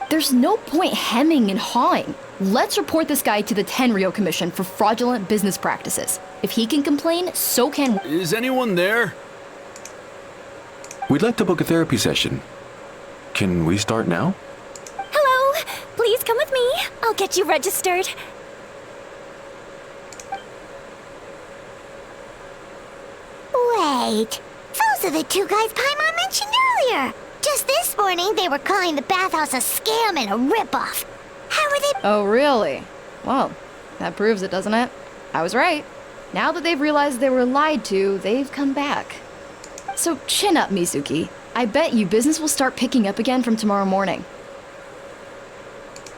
There's no point hemming and hawing. Let's report this guy to the Tenryo Commission for fraudulent business practices. If he can complain, so can we. Is anyone there? We'd like to book a therapy session. Can we start now? Hello! Please come with me. I'll get you registered. Wait. Those are the two guys Paimon mentioned earlier. Just this morning, they were calling the bathhouse a scam and a ripoff. How are they? Oh, really? Well, that proves it, doesn't it? I was right. Now that they've realized they were lied to, they've come back. So chin up, Mizuki. I bet you business will start picking up again from tomorrow morning.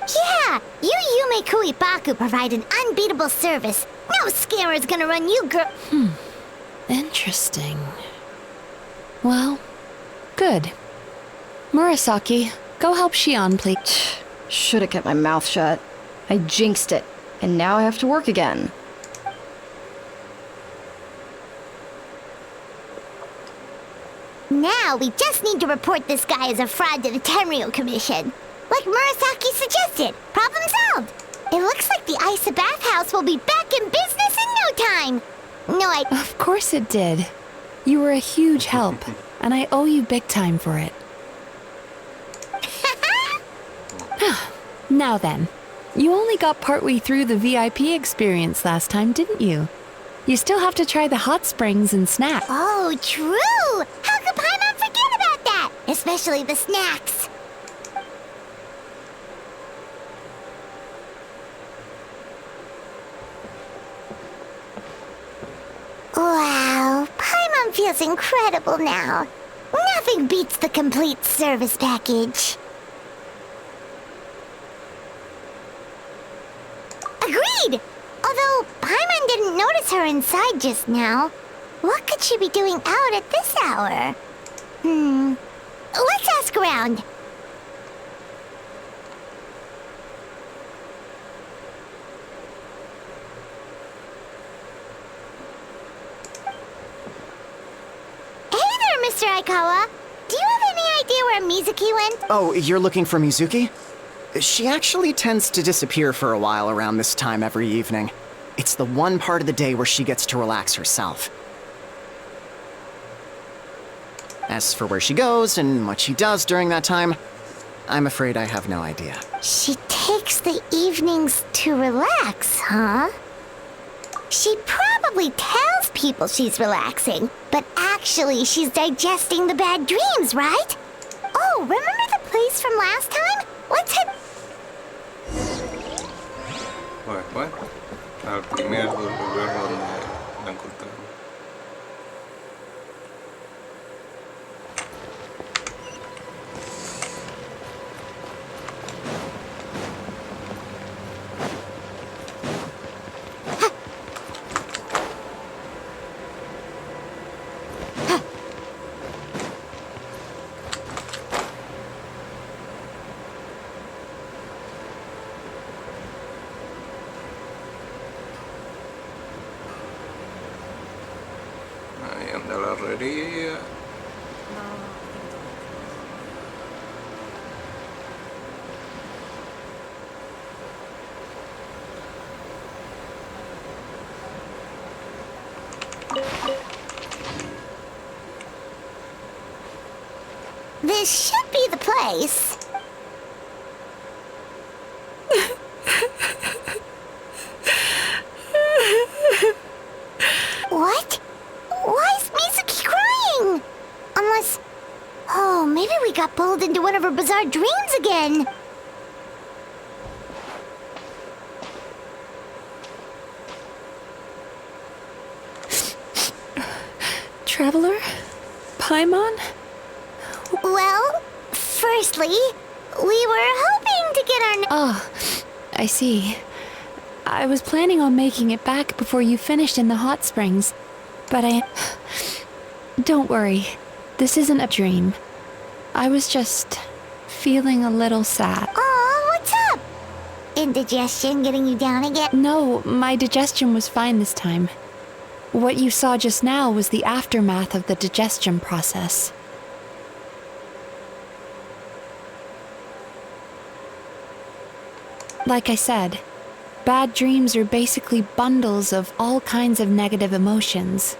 Yeah, you Yume Kui Baku provide an unbeatable service. No scammer's gonna run you, girl. Interesting. Well, good. Murasaki, go help Shion, please. Should've kept my mouth shut. I jinxed it, and now I have to work again. Now we just need to report this guy as a fraud to the Tenryo Commission. Like Murasaki suggested. Problem solved. It looks like the Isa bathhouse will be back in business in no time. Of course it did. You were a huge help, and I owe you big time for it. Now then, you only got partway through the VIP experience last time, didn't you? You still have to try the hot springs and snacks. Oh, true! How could Paimon forget about that? Especially the snacks. Wow, Paimon feels incredible now. Nothing beats the complete service package. Agreed! Although Paimon didn't notice her inside just now. What could she be doing out at this hour? Let's ask around. Hey there, Mr. Aikawa. Do you have any idea where Mizuki went? Oh, you're looking for Mizuki? She actually tends to disappear for a while around this time every evening. It's the one part of the day where she gets to relax herself. As for where she goes and what she does during that time, I'm afraid I have no idea. She takes the evenings to relax, huh? She probably tells people she's relaxing, but actually she's digesting the bad dreams, right? Oh, remember the place from last time? Let's head... Bueno, al primer lugar donde la encontramos. Ahí anda la herrería. This should be the place. What? Why is Mizuki crying? Unless... Oh, maybe we got pulled into one of her bizarre dreams again. Traveler? Paimon? Well, firstly, we were hoping to get our... Oh, I see. I was planning on making it back before you finished in the hot springs, but Don't worry, this isn't a dream. I was just feeling a little sad. Oh, what's up? Indigestion getting you down again? No, my digestion was fine this time. What you saw just now was the aftermath of the digestion process. Like I said, bad dreams are basically bundles of all kinds of negative emotions.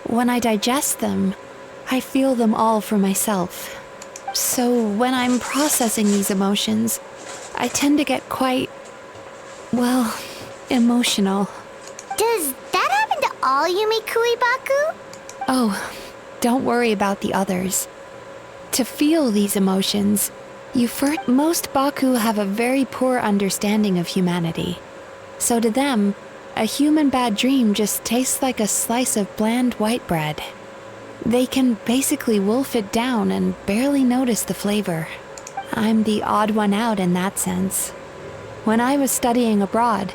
When I digest them, I feel them all for myself. So when I'm processing these emotions, I tend to get quite, well, emotional. Does that happen to all Yume Kui Baku? Oh, don't worry about the others. to feel these emotions, most baku have a very poor understanding of humanity. So to them, a human bad dream just tastes like a slice of bland white bread. They can basically wolf it down and barely notice the flavor. I'm the odd one out in that sense. When I was studying abroad,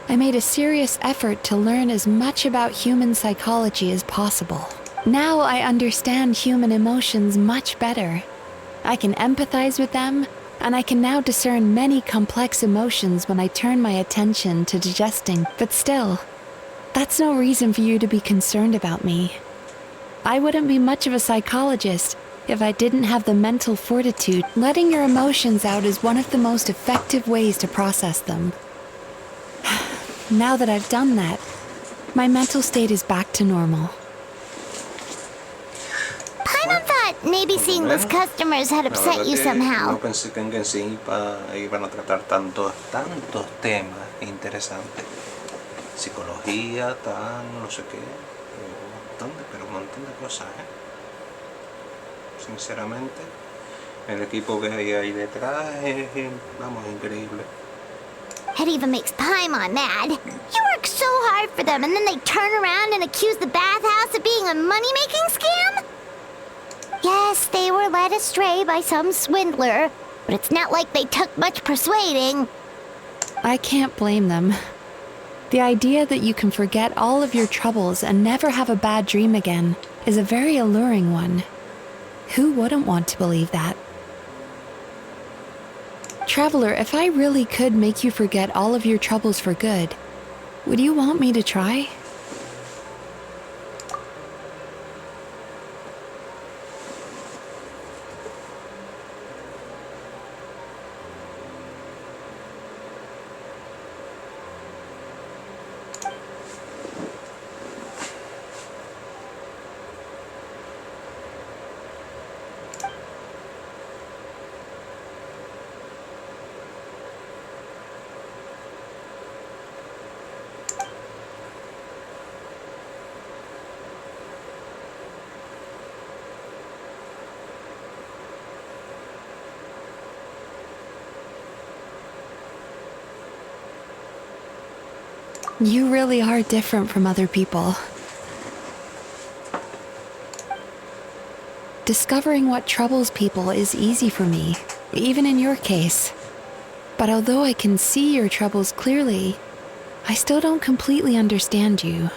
I made a serious effort to learn as much about human psychology as possible. Now I understand human emotions much better. I can empathize with them, and I can now discern many complex emotions when I turn my attention to digesting. But still, that's no reason for you to be concerned about me. I wouldn't be much of a psychologist if I didn't have the mental fortitude. Letting your emotions out is one of the most effective ways to process them. Now that I've done that, my mental state is back to normal. Paimon thought maybe seeing those customers had upset you somehow. No pensé que en sí iban a tratar tantos temas interesantes. Psicología, no sé qué. Un montón de cosas, Sinceramente, el equipo que hay ahí detrás es, vamos, increíble. It even makes Paimon mad. You work so hard for them and then they turn around and accuse the bathhouse of being a money-making scam? Yes, they were led astray by some swindler, but it's not like they took much persuading. I can't blame them. The idea that you can forget all of your troubles and never have a bad dream again is a very alluring one. Who wouldn't want to believe that? Traveler, if I really could make you forget all of your troubles for good, would you want me to try? You really are different from other people. Discovering what troubles people is easy for me, even in your case. But although I can see your troubles clearly, I still don't completely understand you.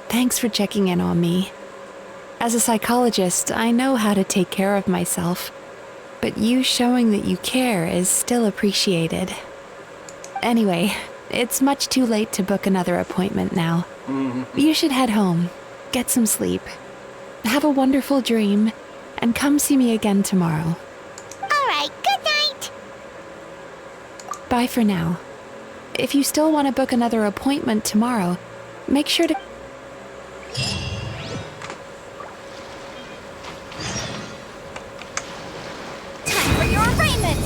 Thanks for checking in on me. As a psychologist, I know how to take care of myself, but you showing that you care is still appreciated. Anyway, it's much too late to book another appointment now. You should head home, get some sleep, have a wonderful dream, and come see me again tomorrow. All right, good night. Bye for now. If you still want to book another appointment tomorrow, make sure to... Time for your arraignment!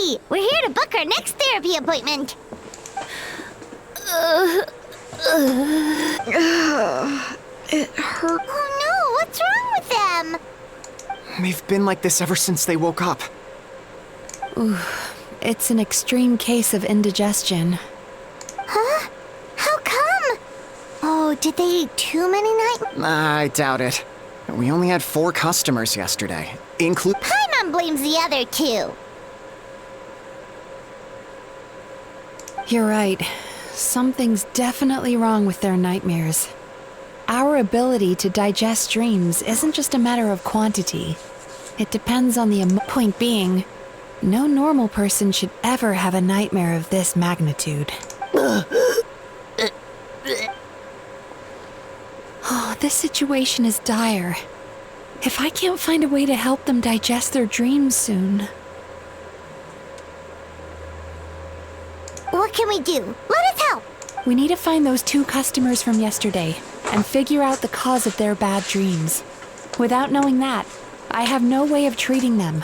hurry! We're here to book our next therapy appointment. It hurt. Oh no, what's wrong with them? They've been like this ever since they woke up. Ooh, it's an extreme case of indigestion. Huh? How come? Oh, did they eat too many night? I doubt it. We only had 4 customers yesterday, Paimon blames the other 2. You're right. Something's definitely wrong with their nightmares. Our ability to digest dreams isn't just a matter of quantity. It depends on the point being, no normal person should ever have a nightmare of this magnitude. Oh, this situation is dire. If I can't find a way to help them digest their dreams soon... What can we do? Let us help! We need to find those 2 customers from yesterday and figure out the cause of their bad dreams. Without knowing that, I have no way of treating them.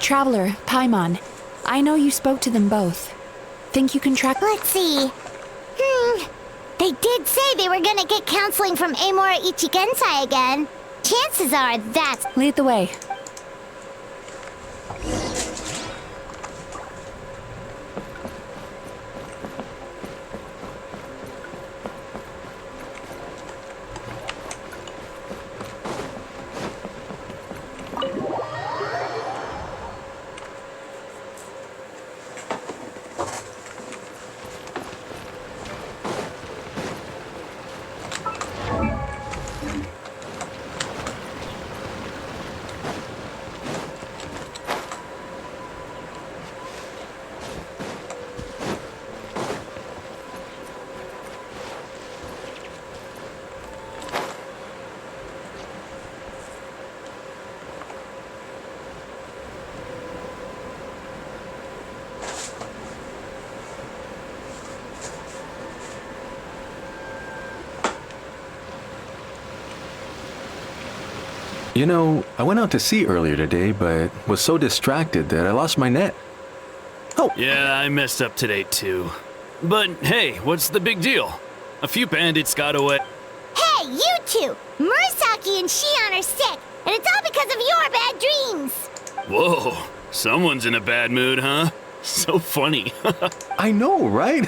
Traveler, Paimon, I know you spoke to them both. Think you can track... Let's see. They did say they were gonna get counseling from Amora Ichigensai again. Chances are that's... Lead the way. You know, I went out to sea earlier today, but was so distracted that I lost my net. Oh! Yeah, I messed up today too. But hey, what's the big deal? A few bandits got away. Hey, you 2! Murasaki and Shion are sick, and it's all because of your bad dreams! Whoa, someone's in a bad mood, huh? So funny. I know, right?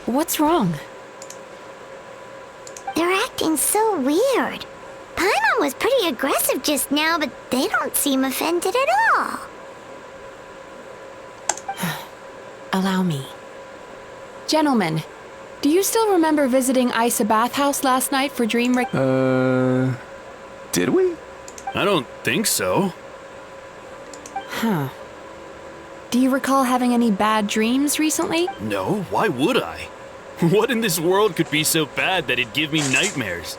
What's wrong? They're acting so weird. Paimon was pretty aggressive just now, but they don't seem offended at all. Allow me. Gentlemen, do you still remember visiting Isa Bathhouse last night for dream did we? I don't think so. Huh. Do you recall having any bad dreams recently? No, why would I? What in this world could be so bad that it'd give me nightmares?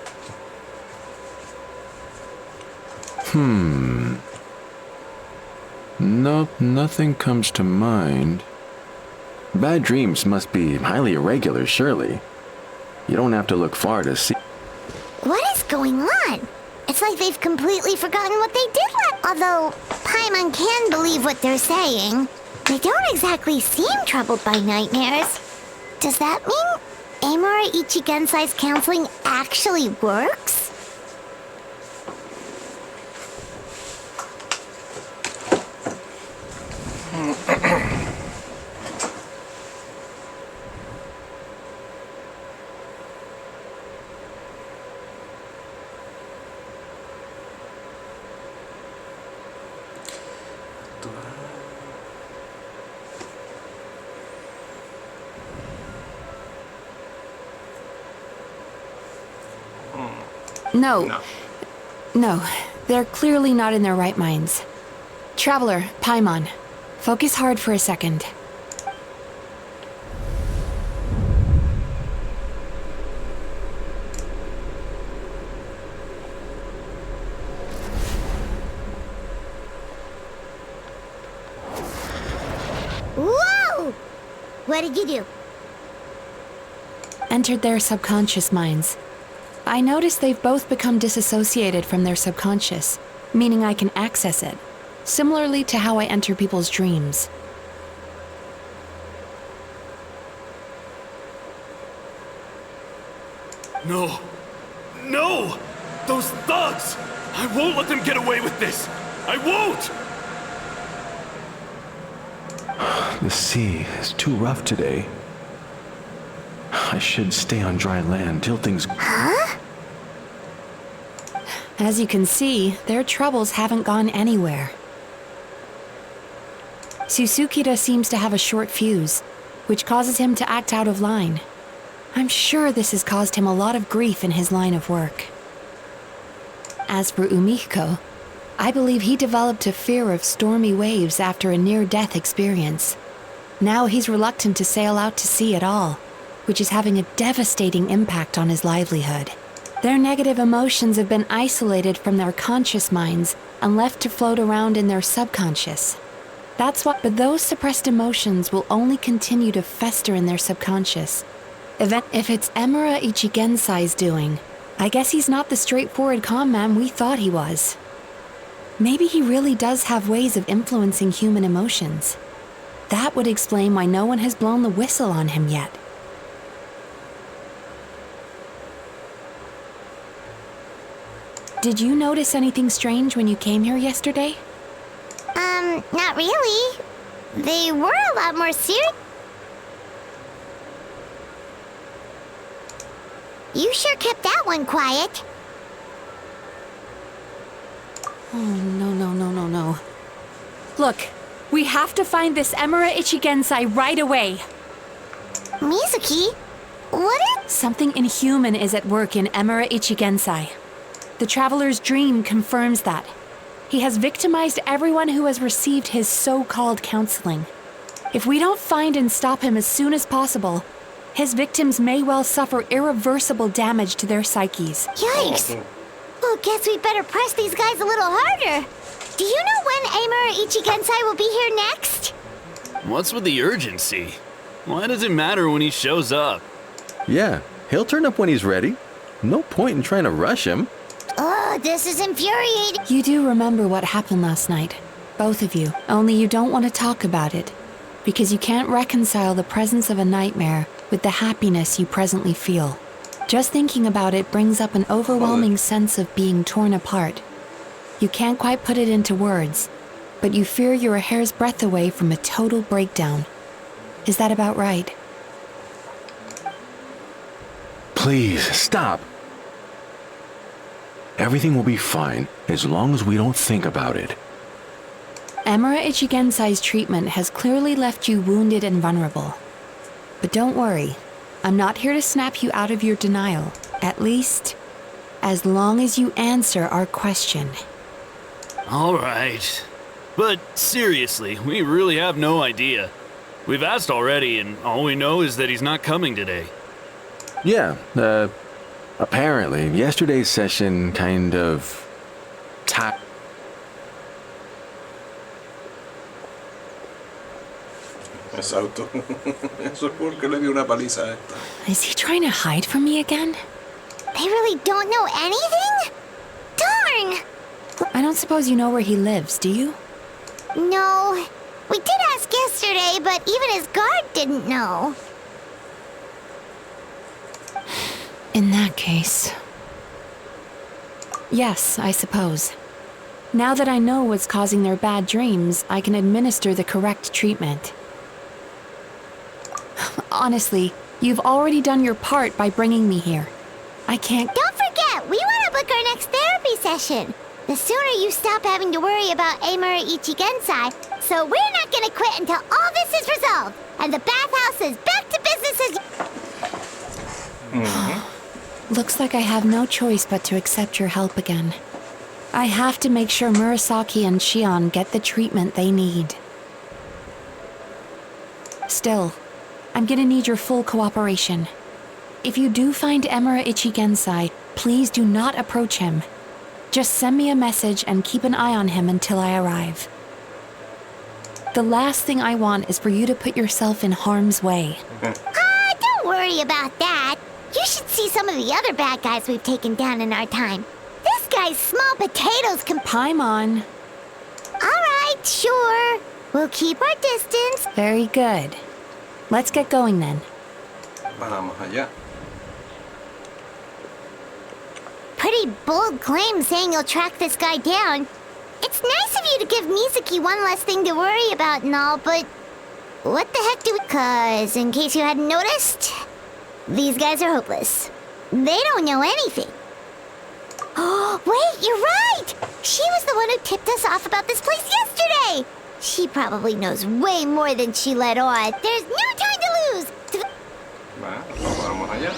Nope, nothing comes to mind. Bad dreams must be highly irregular, surely. You don't have to look far to see. What is going on? It's like they've completely forgotten what they did Although Paimon can believe what they're saying, they don't exactly seem troubled by nightmares. Does that mean Amora Ichigensai's counseling actually works? No, they're clearly not in their right minds. Traveler, Paimon, focus hard for a second. What did you do? Entered their subconscious minds. I noticed they've both become disassociated from their subconscious, meaning I can access it, similarly to how I enter people's dreams. No. No! Those thugs! I won't let them get away with this! I won't! The sea is too rough today. I should stay on dry land till things... Huh? As you can see, their troubles haven't gone anywhere. Susukida seems to have a short fuse, which causes him to act out of line. I'm sure this has caused him a lot of grief in his line of work. As for Umiko, I believe he developed a fear of stormy waves after a near-death experience. Now he's reluctant to sail out to sea at all, which is having a devastating impact on his livelihood. Their negative emotions have been isolated from their conscious minds and left to float around in their subconscious. But those suppressed emotions will only continue to fester in their subconscious. If it's Emura Ichigensai's doing, I guess he's not the straightforward con man we thought he was. Maybe he really does have ways of influencing human emotions. That would explain why no one has blown the whistle on him yet. Did you notice anything strange when you came here yesterday? Not really. They were a lot more serious. You sure kept that one quiet. Oh, no. Look, we have to find this Emura Ichigensai right away. Mizuki, what is... Something inhuman is at work in Emura Ichigensai. The Traveler's dream confirms that. He has victimized everyone who has received his so-called counseling. If we don't find and stop him as soon as possible, his victims may well suffer irreversible damage to their psyches. Yikes! Well, guess we better press these guys a little harder. Do you know when Emura Ichigensai will be here next? What's with the urgency? Why does it matter when he shows up? Yeah, he'll turn up when he's ready. No point in trying to rush him. Oh, this is infuriating. You do remember what happened last night, both of you. Only you don't want to talk about it, because you can't reconcile the presence of a nightmare with the happiness you presently feel. Just thinking about it brings up an overwhelming sense of being torn apart. You can't quite put it into words, but you fear you're a hair's breadth away from a total breakdown. Is that about right? Please, stop. Everything will be fine as long as we don't think about it. Emura Ichigensai's treatment has clearly left you wounded and vulnerable. But don't worry, I'm not here to snap you out of your denial. At least, as long as you answer our question. All right. But seriously, we really have no idea. We've asked already, and all we know is that he's not coming today. Yeah, apparently, yesterday's session kind of... Exacto. Eso es porque le dio una paliza a esta. Is he trying to hide from me again? They really don't know anything? Darn! I don't suppose you know where he lives, do you? No. We did ask yesterday, but even his guard didn't know. In that case... Yes, I suppose. Now that I know what's causing their bad dreams, I can administer the correct treatment. Honestly, you've already done your part by bringing me here. I can't... Don't forget, we want to book our next therapy session. The sooner you stop having to worry about Emura Ichigensai, so we're not going to quit until all this is resolved, and the bathhouse is back to business as... Looks like I have no choice but to accept your help again. I have to make sure Murasaki and Shion get the treatment they need. Still, I'm gonna need your full cooperation. If you do find Emura Ichigensai, please do not approach him. Just send me a message and keep an eye on him until I arrive. The last thing I want is for you to put yourself in harm's way. Don't worry about that. You should see some of the other bad guys we've taken down in our time. This guy's small potatoes Paimon. Alright, sure. We'll keep our distance. Very good. Let's get going then. Vamos allá. Pretty bold claim saying you'll track this guy down. It's nice of you to give Mizuki one less thing to worry about and all, but what the heck do we... 'Cause in case you hadn't noticed, these guys are hopeless. They don't know anything. Oh, wait, you're right! She was the one who tipped us off about this place yesterday! She probably knows way more than she let on. There's no time to lose! Vamos allá.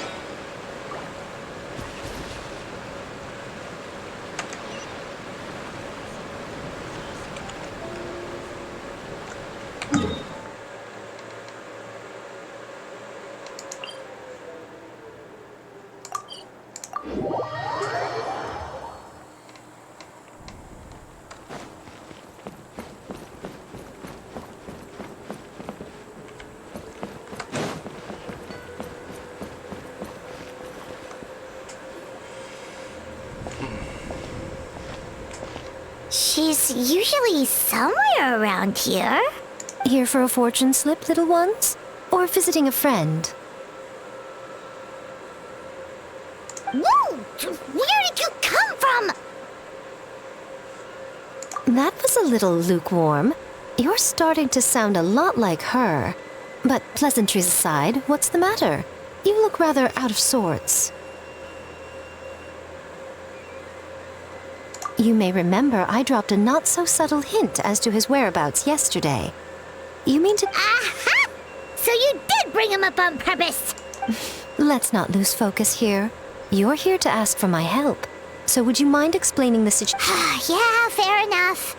She's usually somewhere around here. Here for a fortune slip, little ones? Or visiting a friend? Whoa! Where did you come from? That was a little lukewarm. You're starting to sound a lot like her. But pleasantries aside, what's the matter? You look rather out of sorts. You may remember I dropped a not-so-subtle hint as to his whereabouts yesterday. You mean to... Aha! So you did bring him up on purpose! Let's not lose focus here. You're here to ask for my help. So would you mind explaining the situation? Yeah, fair enough.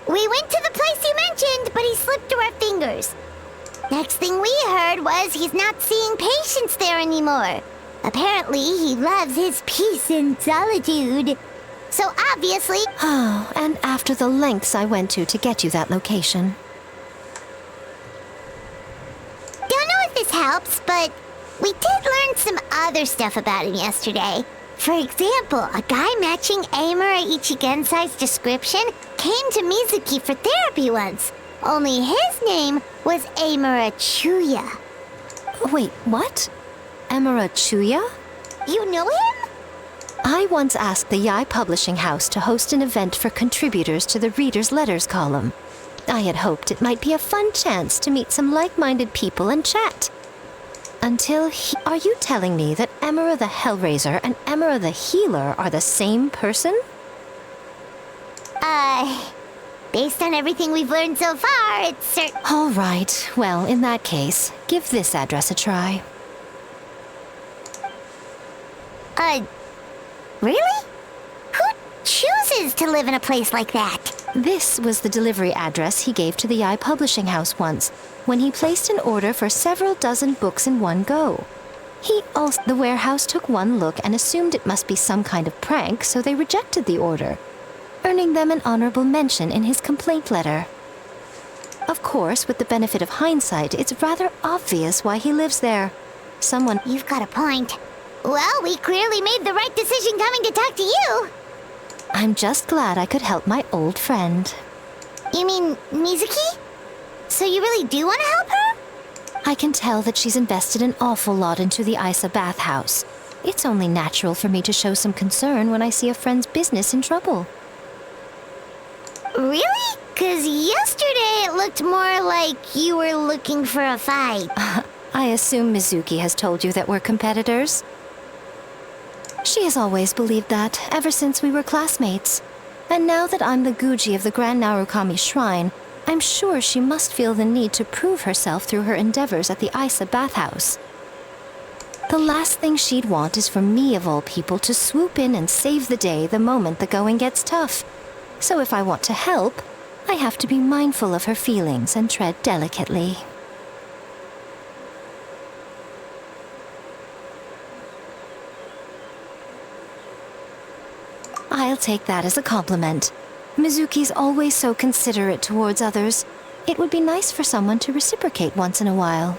We went to the place you mentioned, but he slipped through our fingers. Next thing we heard was he's not seeing patients there anymore. Apparently, he loves his peace and solitude. So obviously... Oh, and after the lengths I went to get you that location. Don't know if this helps, but we did learn some other stuff about him yesterday. For example, a guy matching Amura Ichigensai's description came to Mizuki for therapy once. Only his name was Amura Chuya. Wait, what? Amura Chuya? You know him? I once asked the Yai Publishing House to host an event for contributors to the Reader's Letters column. I had hoped it might be a fun chance to meet some like-minded people and chat. Until Are you telling me that Amura the Hellraiser and Amura the Healer are the same person? Based on everything we've learned so far, it's certain... All right. Well, in that case, give this address a try. Really? Who chooses to live in a place like that? This was the delivery address he gave to the Yai Publishing House once, when he placed an order for several dozen books in one go. The warehouse took one look and assumed it must be some kind of prank, so they rejected the order, earning them an honorable mention in his complaint letter. Of course, with the benefit of hindsight, it's rather obvious why he lives there. You've got a point. Well, we clearly made the right decision coming to talk to you. I'm just glad I could help my old friend. You mean Mizuki? So you really do want to help her? I can tell that she's invested an awful lot into the Isa bathhouse. It's only natural for me to show some concern when I see a friend's business in trouble. Really? 'Cause yesterday it looked more like you were looking for a fight. I assume Mizuki has told you that we're competitors? She has always believed that, ever since we were classmates. And now that I'm the Guji of the Grand Narukami Shrine, I'm sure she must feel the need to prove herself through her endeavors at the Isa bathhouse. The last thing she'd want is for me, of all people, to swoop in and save the day the moment the going gets tough. So if I want to help, I have to be mindful of her feelings and tread delicately. I'll take that as a compliment. Mizuki's always so considerate towards others. It would be nice for someone to reciprocate once in a while.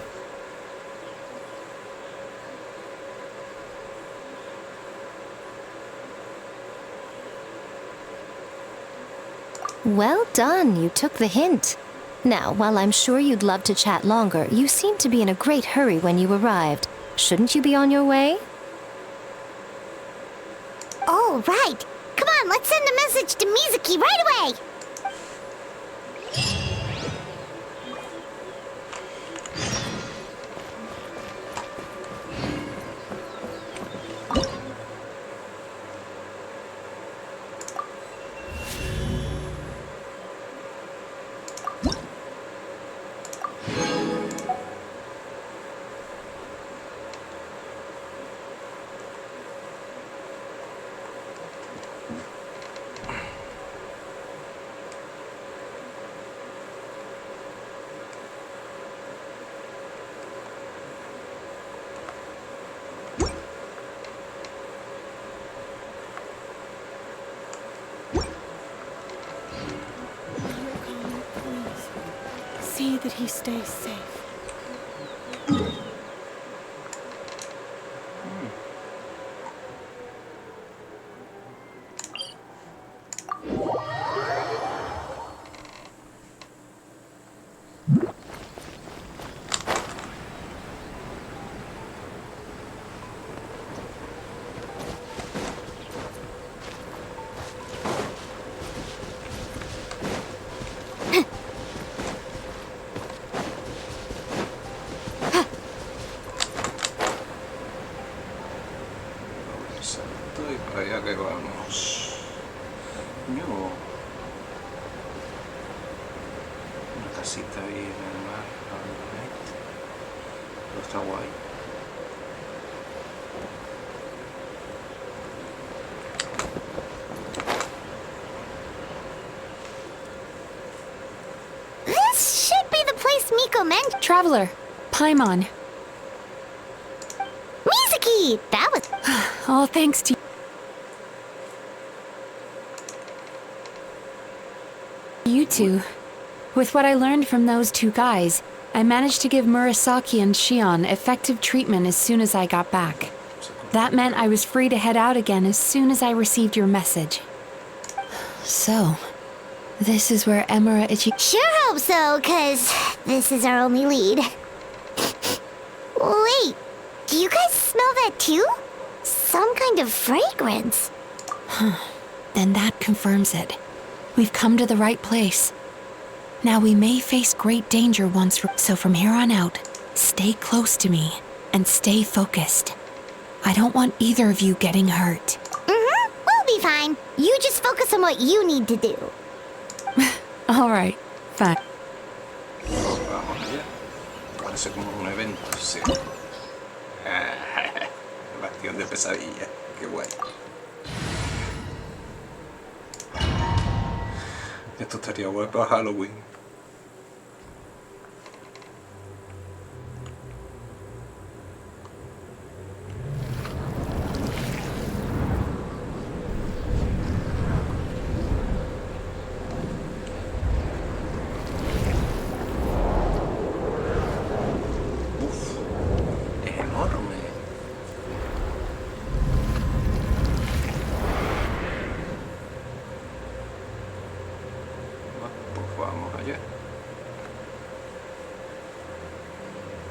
Well done, you took the hint. Now, while I'm sure you'd love to chat longer, you seemed to be in a great hurry when you arrived. Shouldn't you be on your way? Oh, right. Come on, let's send a message to Mizuki right away. See that he stays safe. Y para allá que vamos. No. Una casita ahí en el mar. Pero está guay. This should be the place Miko meant. Traveler, Paimon. Mizuki! That was... All thanks to you two. With what I learned from those two guys, I managed to give Murasaki and Shion effective treatment as soon as I got back. That meant I was free to head out again as soon as I received your message. So, this is where Emura Ichi... Sure hope so, 'cause this is our only lead. Wait, do you guys smell that too? Some kind of fragrance. Then that confirms it. We've come to the right place. Now we may face great danger once, so from here on out, stay close to me and stay focused. I don't want either of you getting hurt. We'll be fine. You just focus on what you need to do. All right, fine. Vamos allá. Parece como un evento, sí. Bastión de pesadilla. Qué guay. Esto estaría guay para Halloween.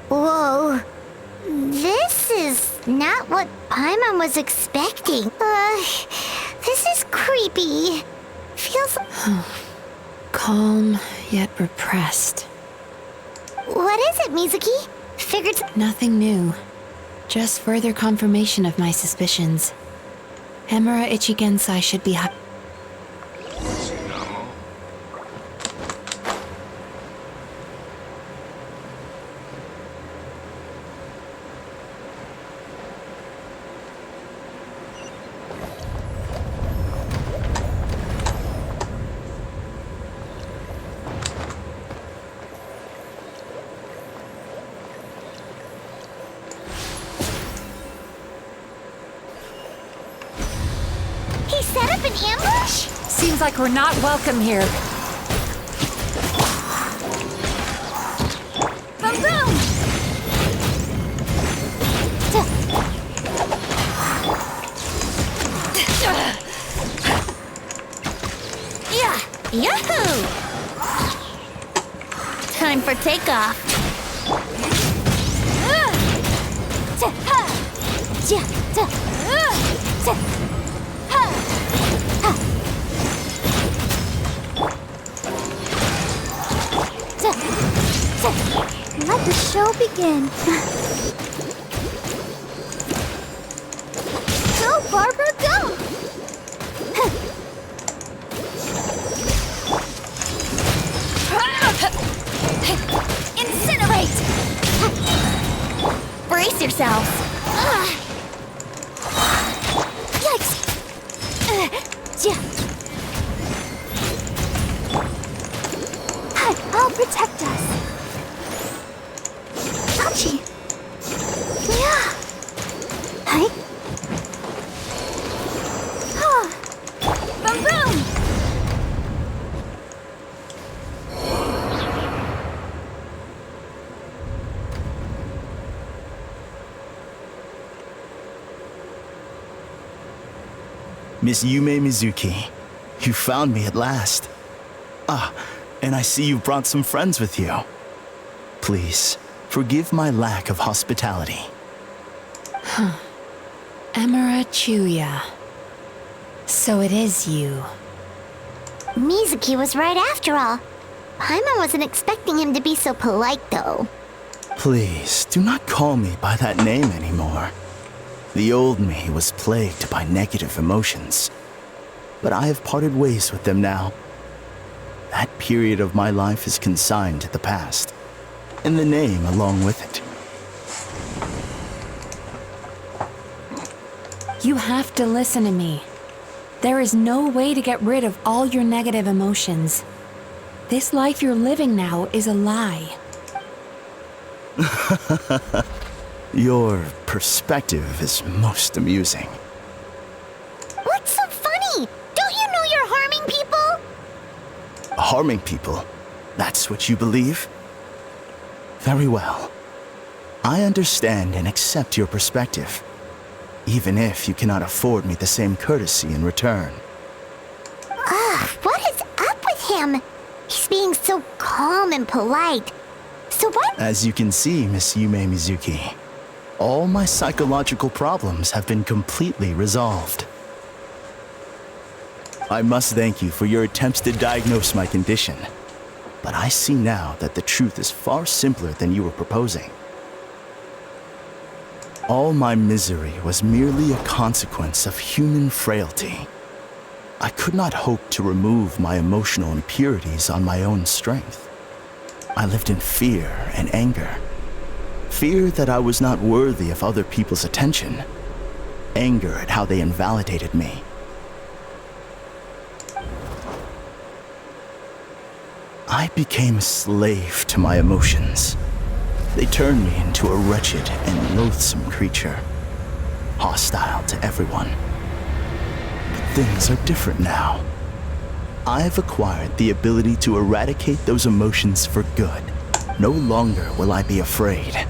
Whoa. This is not what Paimon was expecting. This is creepy. Feels... Calm, yet repressed. What is it, Mizuki? Figured... Nothing new. Just further confirmation of my suspicions. Emura Ichigensai should be... Set up an ambush? Seems like we're not welcome here. Boom, boom! Yeah! Yahoo! Time for takeoff. Let the show begin. Go, Barbara, go! Incinerate! Brace yourselves. Yikes! I'll protect us. Ouchie. Yeah. Hi. Boom, boom. Miss Yume Mizuki, you found me at last. And I see you brought some friends with you. Please, forgive my lack of hospitality. Amara Chuya. So it is you. Mizuki was right after all. Paimon wasn't expecting him to be so polite, though. Please, do not call me by that name anymore. The old me was plagued by negative emotions, but I have parted ways with them now. That period of my life is consigned to the past, and the name along with it. You have to listen to me. There is no way to get rid of all your negative emotions. This life you're living now is a lie. Your perspective is most amusing. What's so funny? Don't you know you're harming people? Harming people? That's what you believe? Very well. I understand and accept your perspective, even if you cannot afford me the same courtesy in return. What is up with him? He's being so calm and polite. So what? As you can see, Miss Yume Mizuki, all my psychological problems have been completely resolved. I must thank you for your attempts to diagnose my condition, but I see now that the truth is far simpler than you were proposing. All my misery was merely a consequence of human frailty. I could not hope to remove my emotional impurities on my own strength. I lived in fear and anger. Fear that I was not worthy of other people's attention. Anger at how they invalidated me. I became a slave to my emotions. They turned me into a wretched and loathsome creature, hostile to everyone. But things are different now. I've acquired the ability to eradicate those emotions for good. No longer will I be afraid.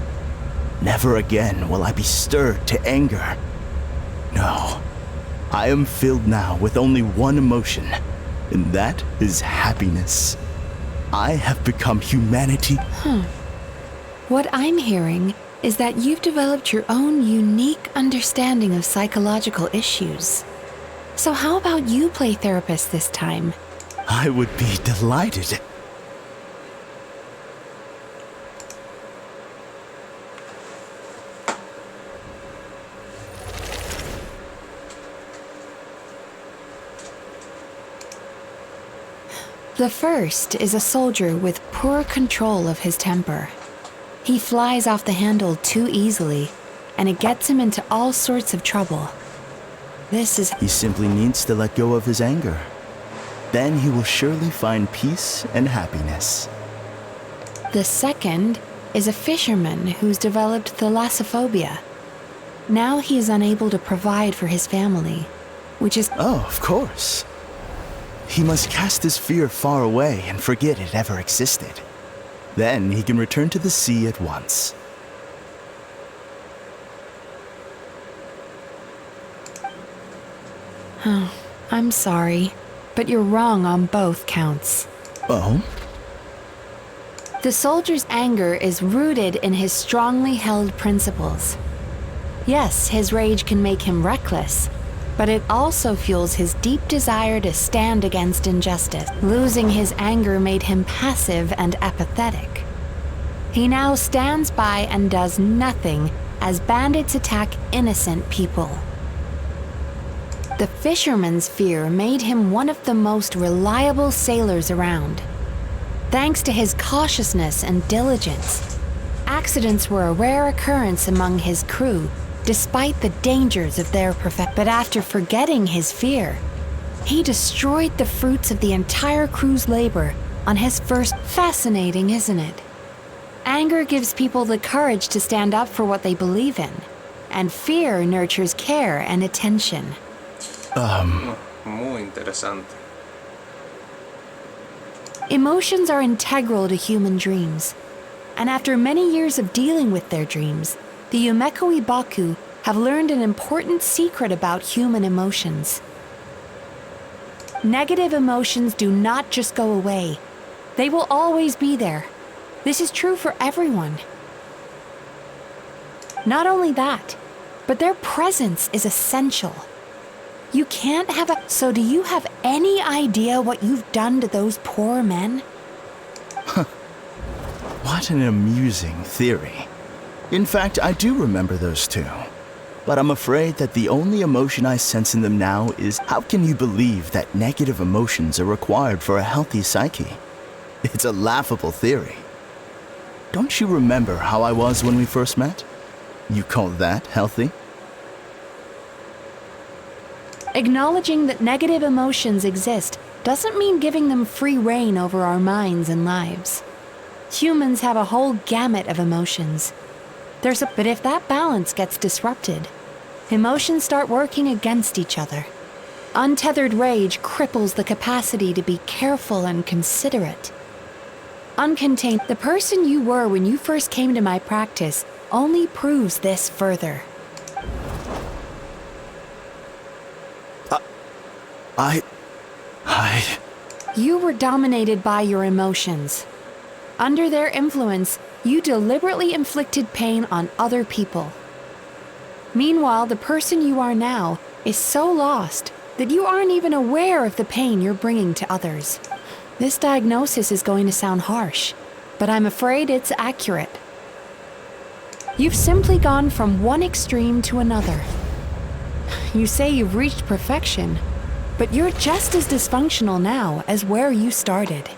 Never again will I be stirred to anger. No, I am filled now with only one emotion, and that is happiness. I have become humanity. What I'm hearing is that you've developed your own unique understanding of psychological issues. So how about you play therapist this time? I would be delighted. The first is a soldier with poor control of his temper. He flies off the handle too easily, and it gets him into all sorts of trouble. He simply needs to let go of his anger. Then he will surely find peace and happiness. The second is a fisherman who's developed thalassophobia. Now he is unable to provide for his family, which is... Oh, of course. He must cast his fear far away and forget it ever existed. Then he can return to the sea at once. I'm sorry, but you're wrong on both counts. Oh? The soldier's anger is rooted in his strongly held principles. Yes, his rage can make him reckless, but it also fuels his deep desire to stand against injustice. Losing his anger made him passive and apathetic. He now stands by and does nothing as bandits attack innocent people. The fisherman's fear made him one of the most reliable sailors around. Thanks to his cautiousness and diligence, accidents were a rare occurrence among his crew, despite the dangers of their profession. But after forgetting his fear, he destroyed the fruits of the entire crew's labor on his first. Fascinating, isn't it? Anger gives people the courage to stand up for what they believe in, and fear nurtures care and attention. Muy interesante. Emotions are integral to human dreams, and after many years of dealing with their dreams, the Yumekoi Baku have learned an important secret about human emotions. Negative emotions do not just go away. They will always be there. This is true for everyone. Not only that, but their presence is essential. You can't have a... So do you have any idea what you've done to those poor men? What an amusing theory. In fact, I do remember those two. But I'm afraid that the only emotion I sense in them now is, how can you believe that negative emotions are required for a healthy psyche? It's a laughable theory. Don't you remember how I was when we first met? You call that healthy? Acknowledging that negative emotions exist doesn't mean giving them free rein over our minds and lives. Humans have a whole gamut of emotions. But if that balance gets disrupted, emotions start working against each other. Untethered rage cripples the capacity to be careful and considerate. Uncontained, the person you were when you first came to my practice only proves this further. You were dominated by your emotions. Under their influence, you deliberately inflicted pain on other people. Meanwhile, the person you are now is so lost that you aren't even aware of the pain you're bringing to others. This diagnosis is going to sound harsh, but I'm afraid it's accurate. You've simply gone from one extreme to another. You say you've reached perfection, but you're just as dysfunctional now as where you started.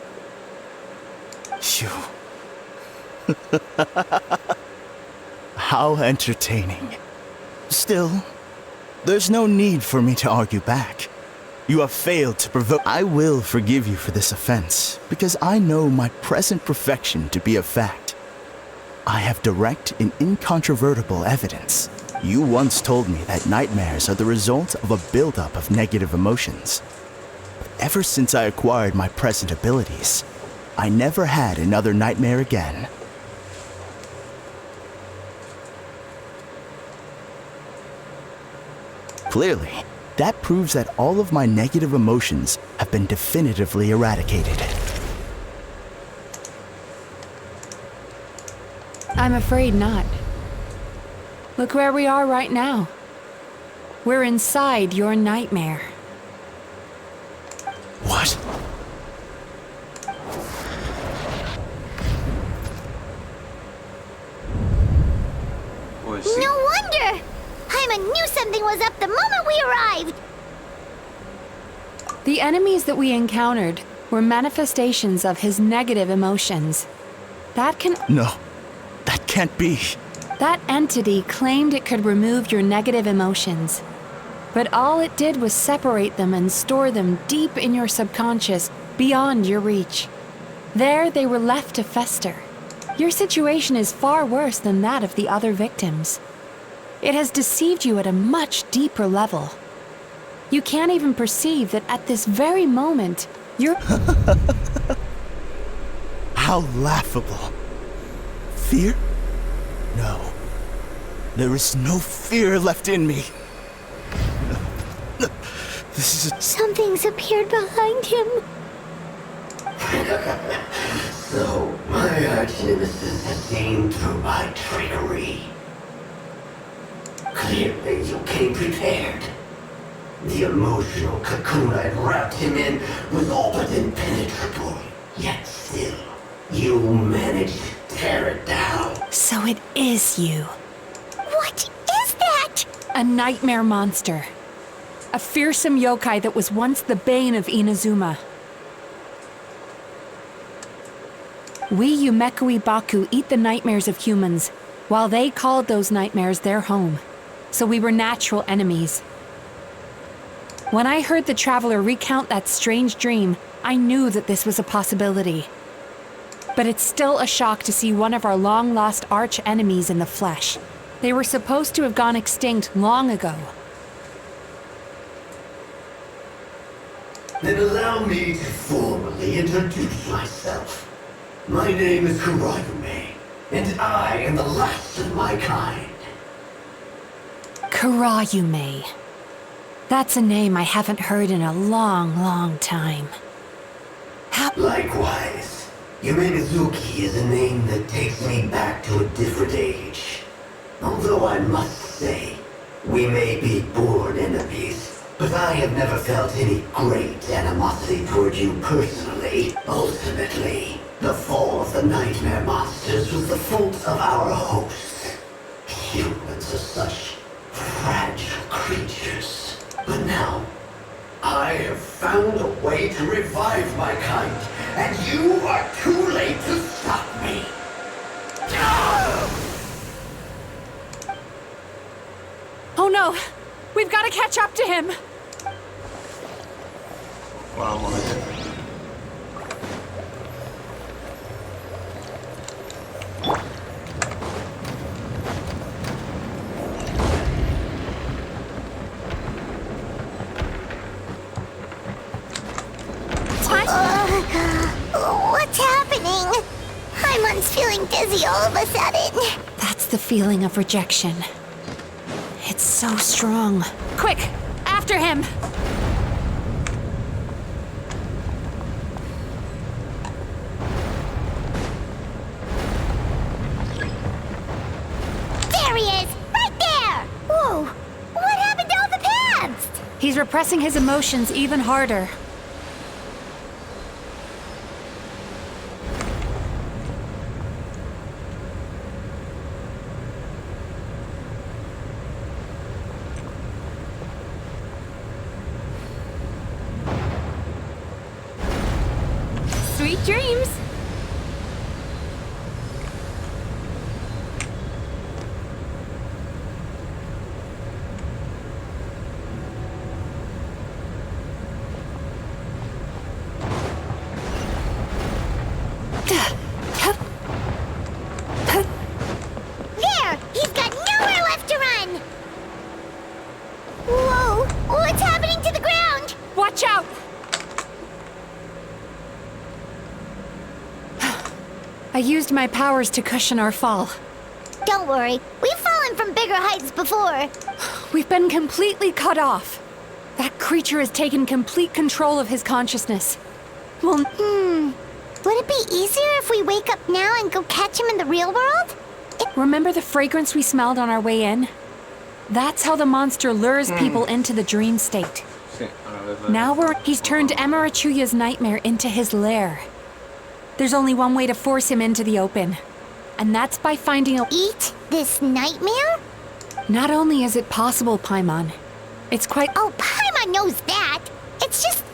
Phew. How entertaining. Still, there's no need for me to argue back. You have failed to provoke. I will forgive you for this offense, because I know my present perfection to be a fact. I have direct and incontrovertible evidence. You once told me that nightmares are the result of a buildup of negative emotions. But ever since I acquired my present abilities, I never had another nightmare again. Clearly, that proves that all of my negative emotions have been definitively eradicated. I'm afraid not. Look where we are right now. We're inside your nightmare. What? No wonder! Hyman knew something was up the moment we arrived! The enemies that we encountered were manifestations of his negative emotions. No, that can't be. That entity claimed it could remove your negative emotions. But all it did was separate them and store them deep in your subconscious, beyond your reach. There they were left to fester. Your situation is far worse than that of the other victims. It has deceived you at a much deeper level. You can't even perceive that at this very moment, you're... How laughable. Fear? No. There is no fear left in me. This is Something's appeared behind him. So, my arch-nemesis has seen through my trickery. Clearly, you came prepared. The emotional cocoon I'd wrapped him in was all but impenetrable. Yet still, you managed to tear it down. So it is you. What is that? A nightmare monster. A fearsome yokai that was once the bane of Inazuma. We Yumekui Baku eat the nightmares of humans, while they called those nightmares their home. So we were natural enemies. When I heard the traveler recount that strange dream, I knew that this was a possibility. But it's still a shock to see one of our long-lost arch-enemies in the flesh. They were supposed to have gone extinct long ago. Then allow me to formally introduce myself. My name is Kurayume, and I am the last of my kind. Kurayume. That's a name I haven't heard in a long, long time. Likewise, Yumenazuki is a name that takes me back to a different age. Although I must say, we may be born enemies, but I have never felt any great animosity toward you personally. Ultimately, the fall of the nightmare monsters was the fault of our hosts. Humans are such fragile creatures. But now, I have found a way to revive my kind, and you are too late to stop me. Oh no! We've got to catch up to him! Vamos allá. What's happening? Paimon's feeling dizzy all of a sudden. That's the feeling of rejection. It's so strong. Quick! After him! There he is! Right there! Whoa! What happened to all the paths? He's repressing his emotions even harder. Sweet dreams! There! He's got nowhere left to run! Whoa! What's happening to the ground? Watch out! I used my powers to cushion our fall. Don't worry, we've fallen from bigger heights before. We've been completely cut off. That creature has taken complete control of his consciousness. Well, Would it be easier if we wake up now and go catch him in the real world? remember the fragrance we smelled on our way in? That's how the monster lures people into the dream state. Sí, Now he's turned Emarachuya's nightmare into his lair. There's only one way to force him into the open, and that's by finding a— Eat this nightmare? Not only is it possible, Paimon, it's quite— Oh, Paimon knows that! It's just...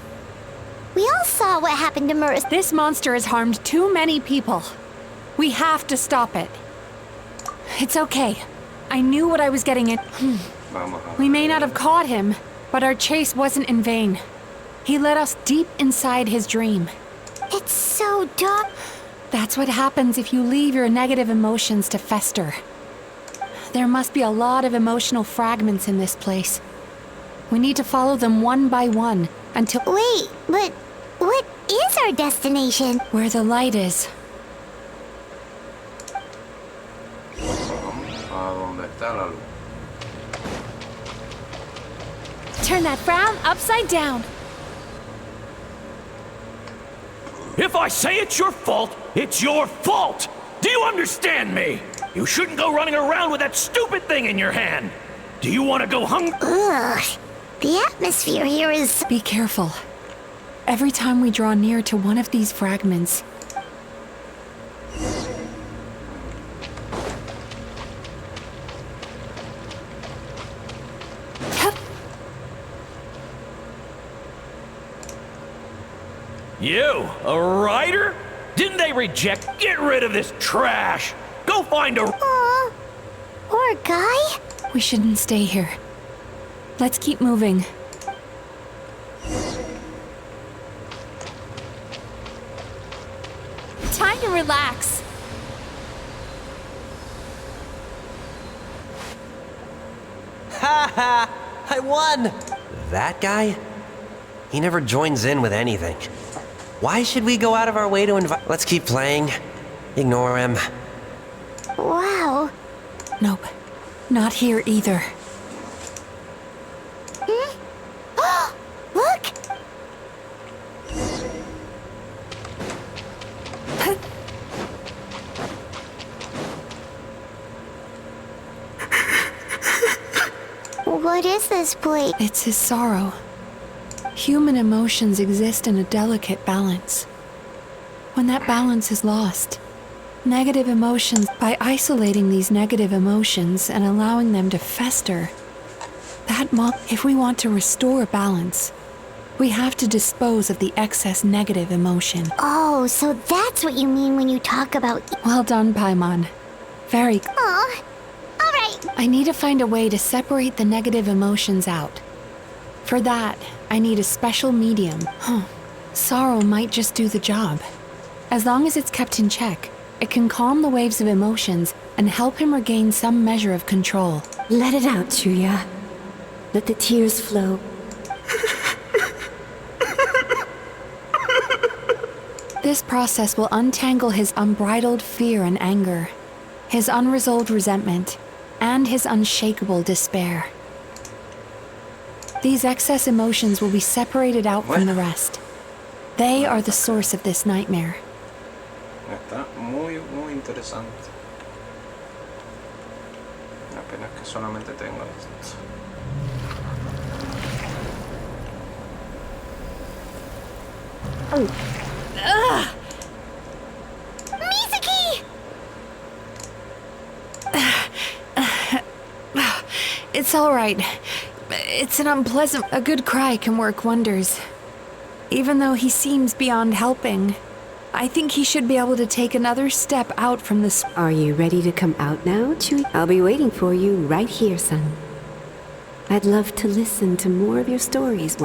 We all saw what happened to Merce. This monster has harmed too many people. We have to stop it. It's okay. I knew what I was getting in. We may not have caught him, but our chase wasn't in vain. He led us deep inside his dream. It's so dark. That's what happens if you leave your negative emotions to fester. There must be a lot of emotional fragments in this place. We need to follow them one by one until— Wait, but what is our destination? Where the light is. está la luz. Turn that frown upside down. If I say it's your fault, it's your fault! Do you understand me? You shouldn't go running around with that stupid thing in your hand. Do you want to go hungry? Ugh. The atmosphere here is... Be careful. Every time we draw near to one of these fragments, You, a writer? Didn't they reject? Get rid of this trash! Go find a... Aw. Poor guy. we shouldn't stay here. Let's keep moving. Time to relax. Ha ha! I won! That guy? He never joins in with anything. Why should we go out of our way to invite... Let's keep playing. Ignore him. Wow. Nope. Not here either. Look! What is this place? It's his sorrow. Human emotions exist in a delicate balance. When that balance is lost, negative emotions, by isolating these negative emotions and allowing them to fester, if we want to restore balance, we have to dispose of the excess negative emotion. Oh, so that's what you mean when you talk about... Well done, Paimon. Very... Aw. All right. I need to find a way to separate the negative emotions out. For that, I need a special medium. Sorrow might just do the job. As long as it's kept in check, it can calm the waves of emotions and help him regain some measure of control. Let it out, Chuya. Let the tears flow. This process will untangle his unbridled fear and anger, his unresolved resentment, and his unshakable despair. These excess emotions will be separated out from the rest. They are the source of this nightmare. Está muy interesante. La pena es que solamente tengo esto. Mizuki! It's all right. It's an unpleasant... A good cry can work wonders. Even though he seems beyond helping, I think he should be able to take another step out from this... Are you ready to come out now, Chewie? I'll be waiting for you right here, son. I'd love to listen to more of your stories.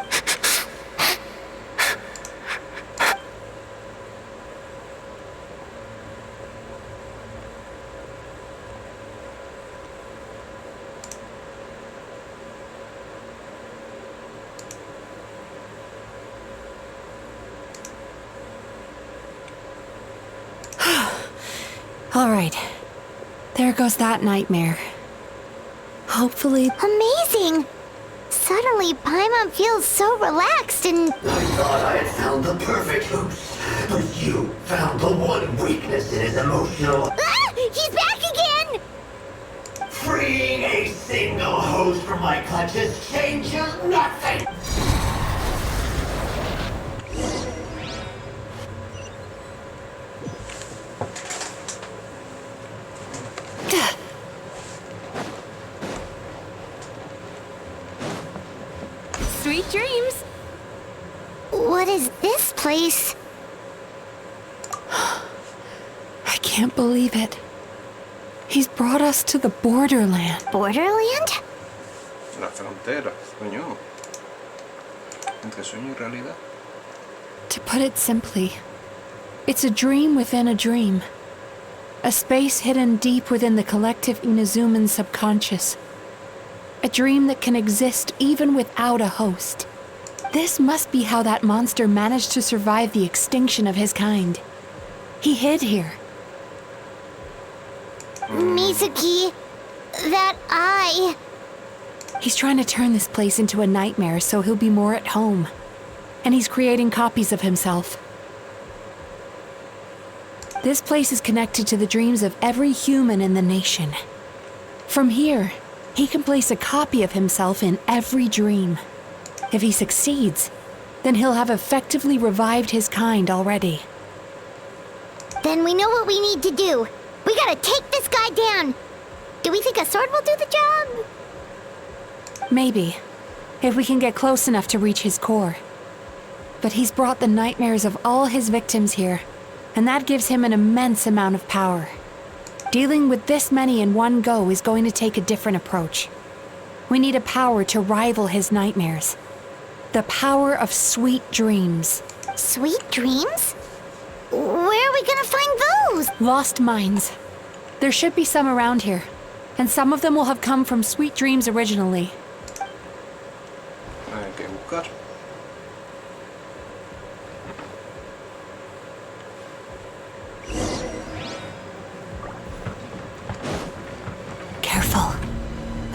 All right. There goes that nightmare. Hopefully... Amazing! Suddenly, Paimon feels so relaxed and... I thought I had found the perfect host, but you found the one weakness in his emotional... Ah! He's back again! Freeing a single host from my clutches changes nothing! Sweet dreams! What is this place? I can't believe it. He's brought us to the borderland. Borderland? La frontera, sueño. Entre sueño y realidad. To put it simply, it's a dream within a dream. A space hidden deep within the collective Inazuman subconscious. A dream that can exist even without a host. This must be how that monster managed to survive the extinction of his kind. He hid here. Mizuki, He's trying to turn this place into a nightmare so he'll be more at home. And he's creating copies of himself. This place is connected to the dreams of every human in the nation. From here, he can place a copy of himself in every dream. If he succeeds, then he'll have effectively revived his kind already. Then we know what we need to do. We gotta take this guy down. Do we think a sword will do the job? Maybe, if we can get close enough to reach his core. But he's brought the nightmares of all his victims here, and that gives him an immense amount of power. Dealing with this many in one go is going to take a different approach. We need a power to rival his nightmares. The power of sweet dreams. Sweet dreams? Where are we gonna find those? Lost minds. There should be some around here, and some of them will have come from sweet dreams originally. Hay que buscar. Careful.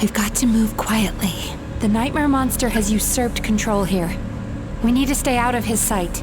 We've got to move quietly. The nightmare monster has usurped control here. We need to stay out of his sight.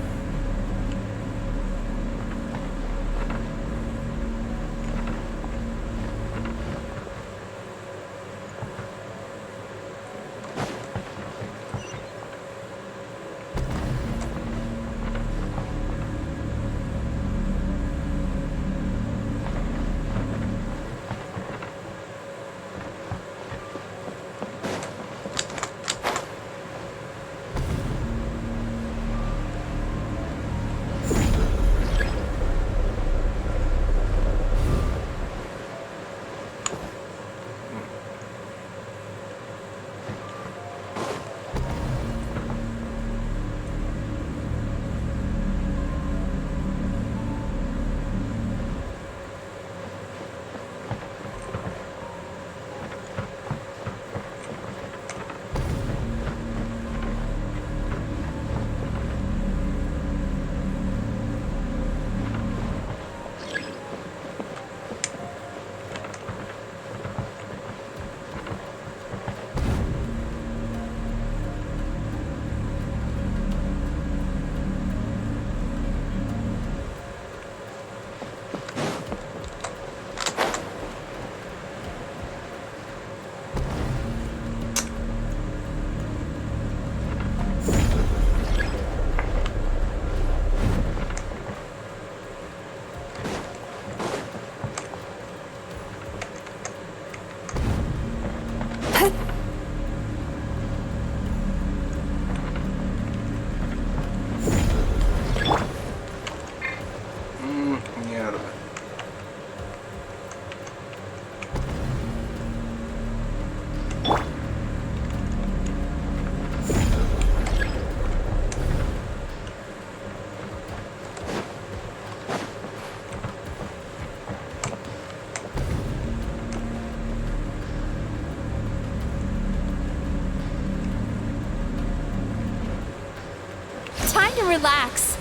Time to relax.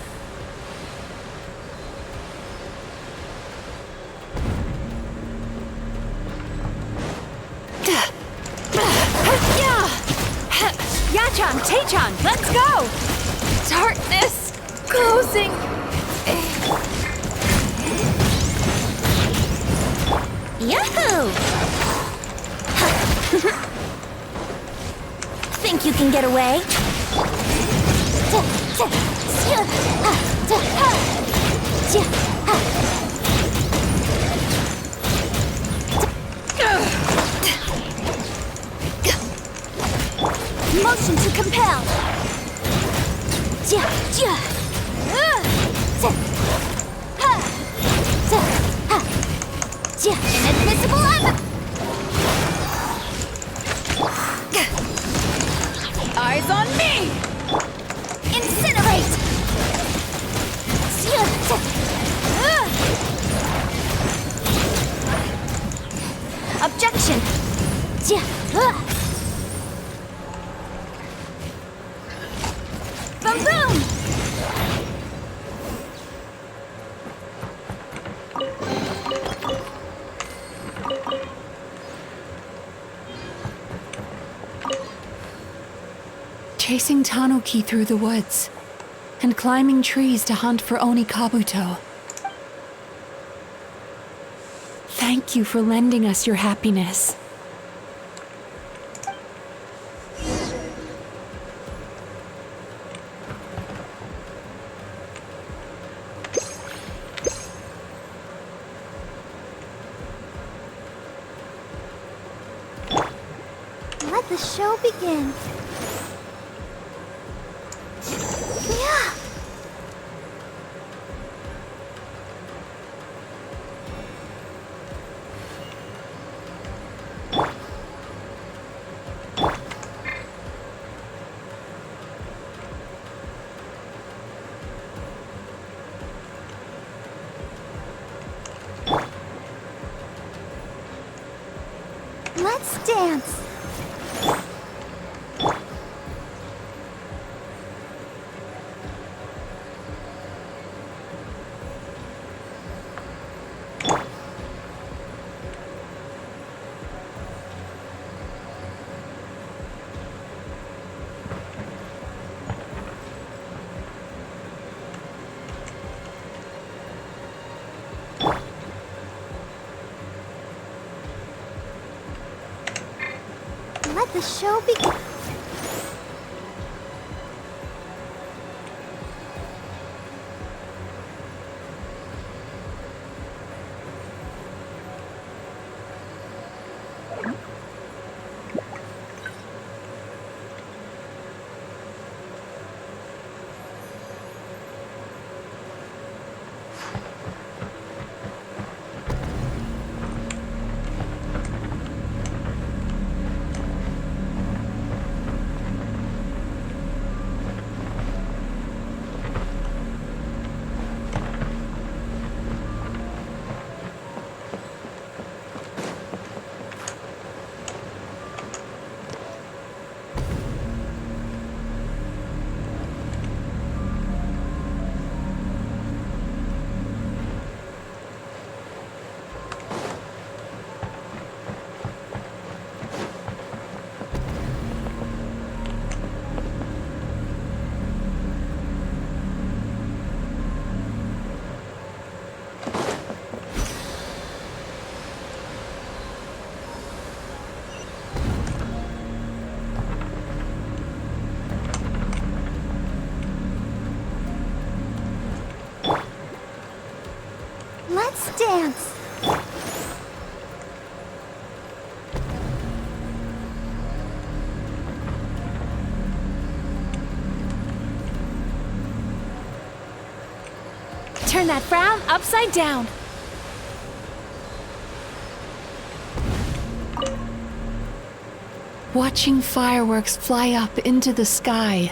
Yachan, Taechan, let's go! Darkness closing. Yahoo! Think you can get away? Motion to compel. Inadmissible evidence. Eyes on me! Incinerate. Objection. Boom boom. chasing tanuki through the woods, and climbing trees to hunt for Oni Kabuto. Thank you for lending us your happiness. Let the show begin. Yeah. Let's dance. Let the show begin. Let's dance. Turn that frown upside down. Watching fireworks fly up into the sky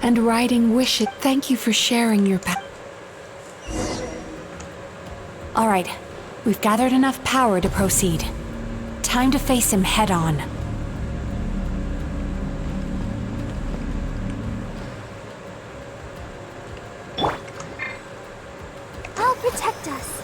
and writing wish it. Thank you for sharing your All right, we've gathered enough power to proceed. Time to face him head on. I'll protect us.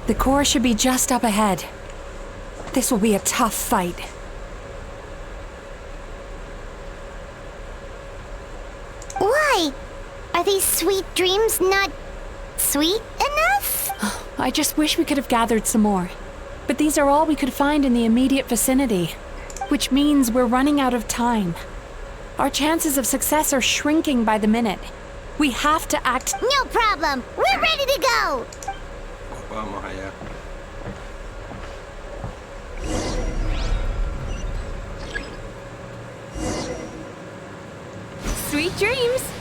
The core should be just up ahead. This will be a tough fight. Why? Are these sweet dreams not sweet enough? I just wish we could have gathered some more. But these are all we could find in the immediate vicinity, which means we're running out of time. Our chances of success are shrinking by the minute. We have to act. No problem. We're ready to go. Vamos allá. Sweet dreams!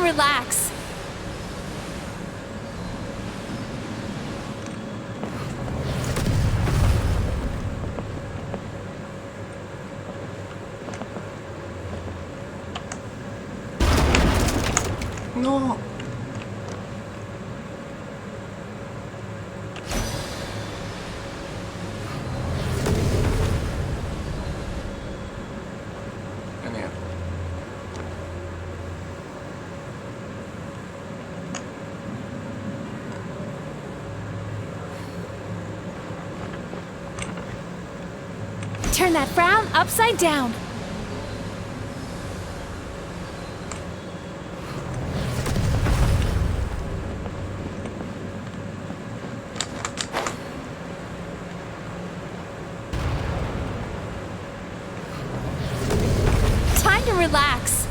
relax. No. Genial. Turn that frown upside down. Time to relax.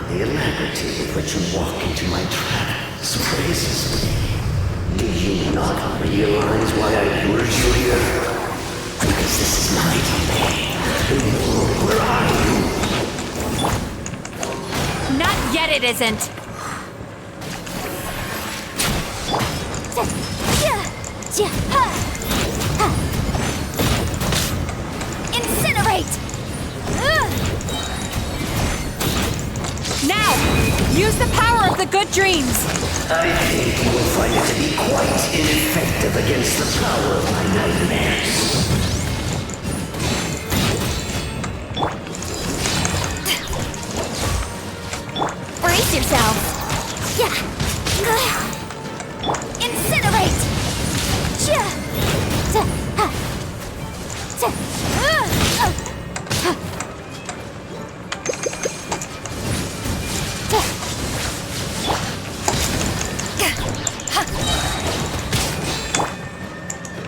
The alacrity with which you walk into my trap surprises me. Do you not realize why I lured you here? Because this is my domain. Where are you? Not yet, it isn't. Incinerate! Now, use the power of the good dreams. I think you will find it to be quite ineffective against the power of my nightmares. Brace yourself! Incinerate!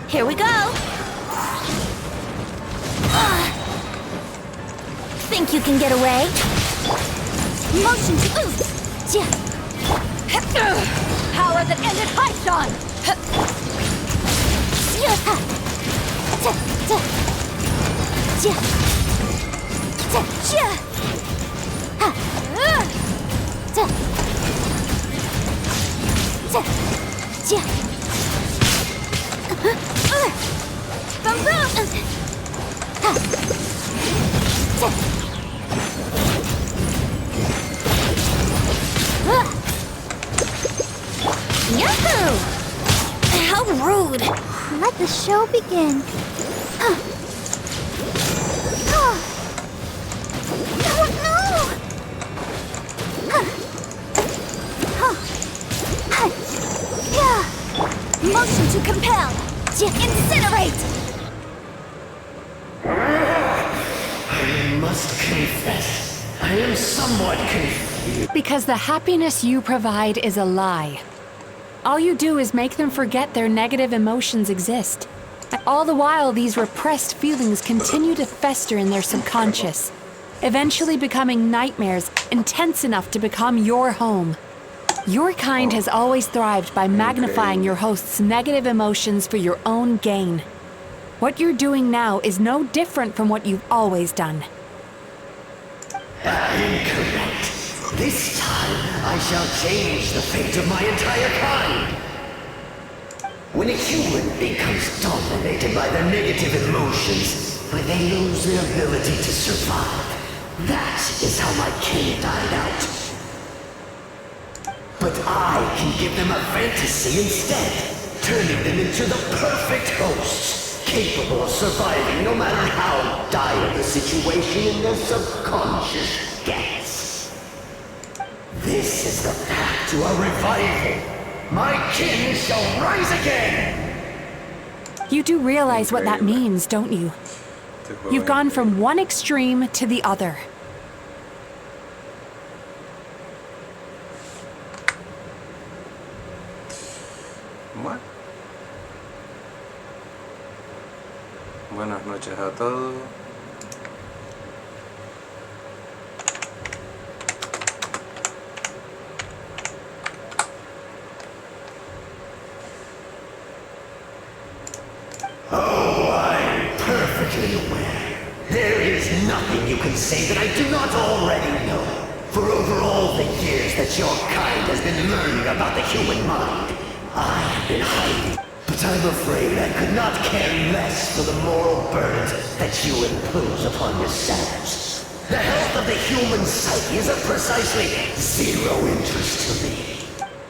Here we go! Think you can get away? Motion to Power that ended Python! Yahoo! How rude! Let the show begin. Motion to compel. Incinerate. I must confess, I am somewhat confused. Because the happiness you provide is a lie. All you do is make them forget their negative emotions exist. All the while, these repressed feelings continue to fester in their subconscious, eventually becoming nightmares intense enough to become your home. Your kind has always thrived by magnifying your host's negative emotions for your own gain. What you're doing now is no different from what you've always done. Incorrect. This time, I shall change the fate of my entire kind. When a human becomes dominated by their negative emotions, when they lose their ability to survive, that is how my kin died out. But I can give them a fantasy instead, turning them into the perfect hosts, capable of surviving no matter how dire the situation in their subconscious gets. This is the path to a revival. My kin shall rise again! You do realize what that means, don't you? You've gone from one extreme to the other. Bueno. Buenas noches a todos. Oh, I perfectly aware. There is nothing you can say that I do not already know. For over all the years that your kind has been learning about the human mind, I have been hiding. But I'm afraid I could not care less for the moral burdens that you impose upon yourselves. The health of the human psyche is of precisely zero interest to me.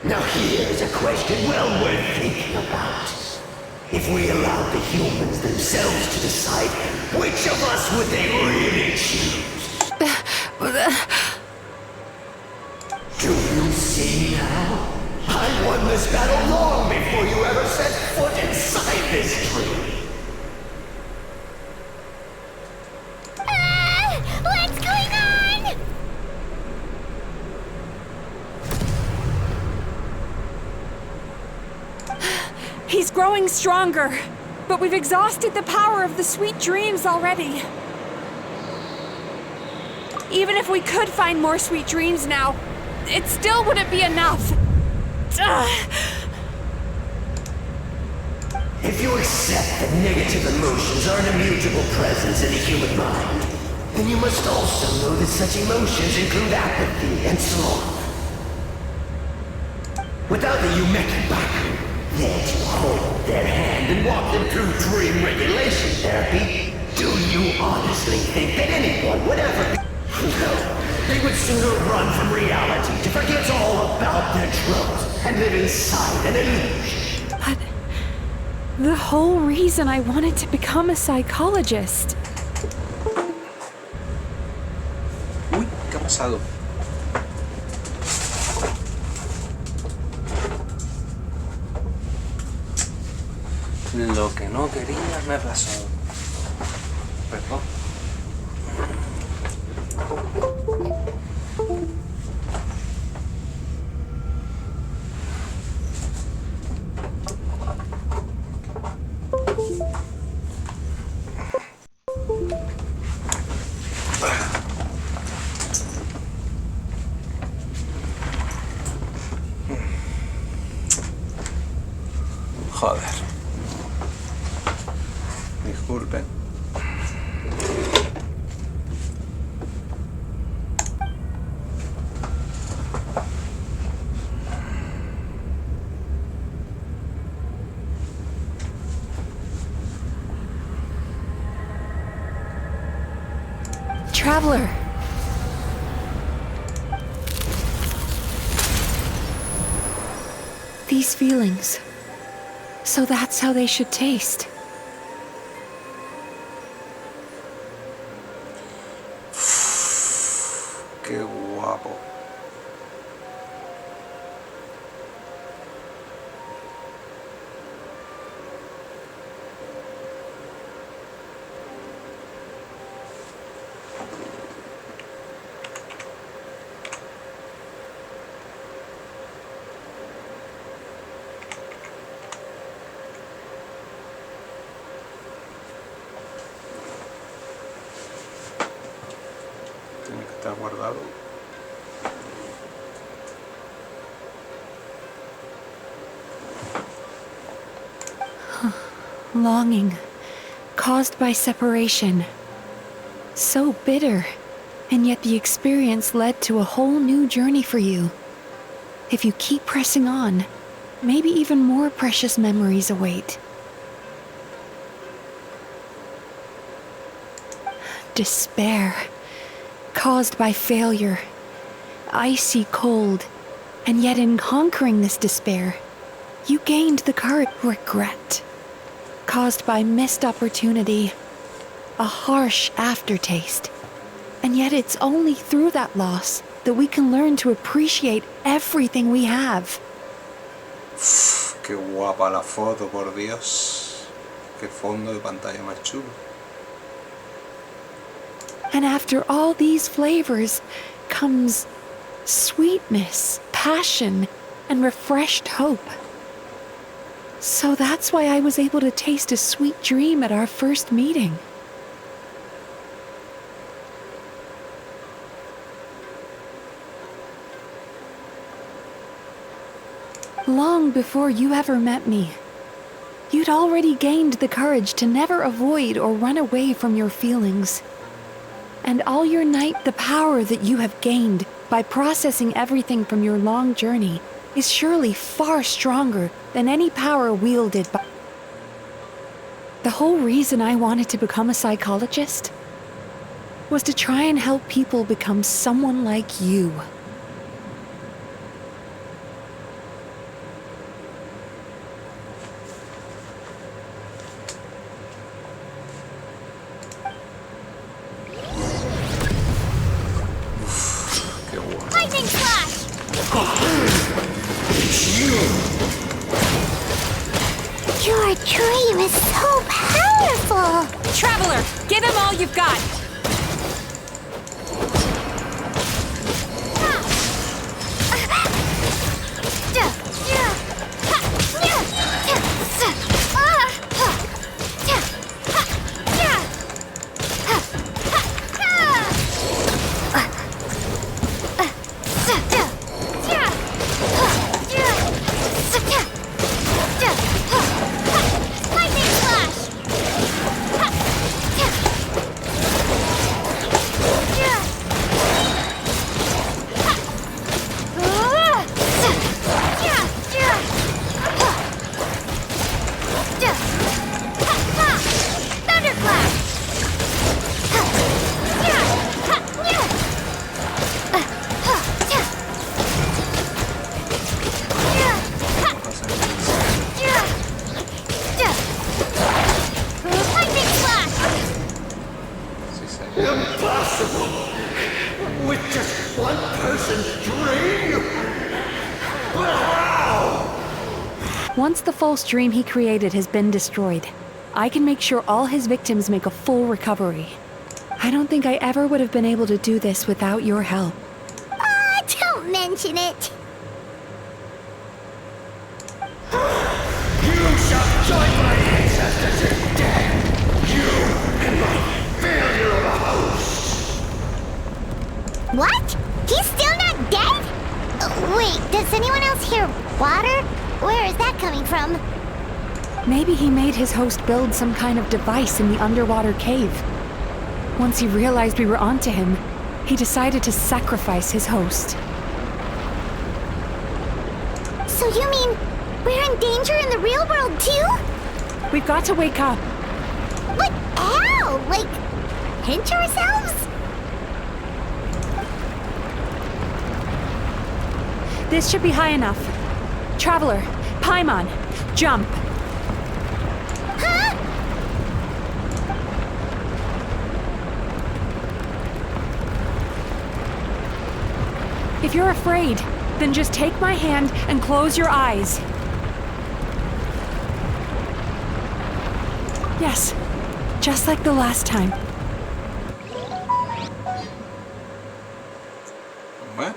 Now here's a question well worth thinking about. If we allowed the humans themselves to decide, which of us would they really choose? Do you see now? I won this battle long before you ever set foot inside this tree. What's going on? He's growing stronger, but we've exhausted the power of the sweet dreams already. Even if we could find more sweet dreams now, it still wouldn't be enough. If you accept that negative emotions are an immutable presence in the human mind, then you must also know that such emotions include apathy and sloth. Without the Yumeki Baku, there to hold their hand and walk them through dream regulation therapy, do you honestly think that anyone would ever... No, they would sooner run from reality to forget all about their troubles and live inside an illusion. But the whole reason I wanted to become a psychologist. Uy, ¿qué ha pasado? Lo que no quería me ha pasado. Perdón. Joder. Disculpen. Traveler. These feelings. So that's how they should taste. Qué guapo. Tiene que estar guardado. Longing, caused by separation. So bitter, and yet the experience led to a whole new journey for you. If you keep pressing on, maybe even more precious memories await. Despair, caused by failure. Icy cold, and yet in conquering this despair, you gained the courage. Regret, caused by missed opportunity, a harsh aftertaste. And yet it's only through that loss that we can learn to appreciate everything we have. Qué guapa la foto, por Dios. Qué fondo de pantalla más chulo. And after all these flavors comes sweetness, passion, and refreshed hope. So that's why I was able to taste a sweet dream at our first meeting. Long before you ever met me, You'd already gained the courage to never avoid or run away from your feelings. And all your night, the power that you have gained by processing everything from your long journey is surely far stronger than any power wielded by... The whole reason I wanted to become a psychologist was to try and help people become someone like you. Lightning flash! Your dream is so powerful! Traveler, give him all you've got! Impossible! With just one person's dream? But how? Once the false dream he created has been destroyed, I can make sure all his victims make a full recovery. I don't think I ever would have been able to do this without your help. Don't mention it! You shall join my ancestors in death! You and my failure of a host! What? He's still not dead? Wait, does anyone else hear water? Where is that coming from? Maybe he made his host build some kind of device in the underwater cave. Once he realized we were onto him, he decided to sacrifice his host. So you mean we're in danger in the real world too? We've got to wake up. But how? Like, pinch ourselves? This should be high enough. Traveler, Paimon, jump. Huh? If you're afraid, then just take my hand and close your eyes. Yes, just like the last time. What?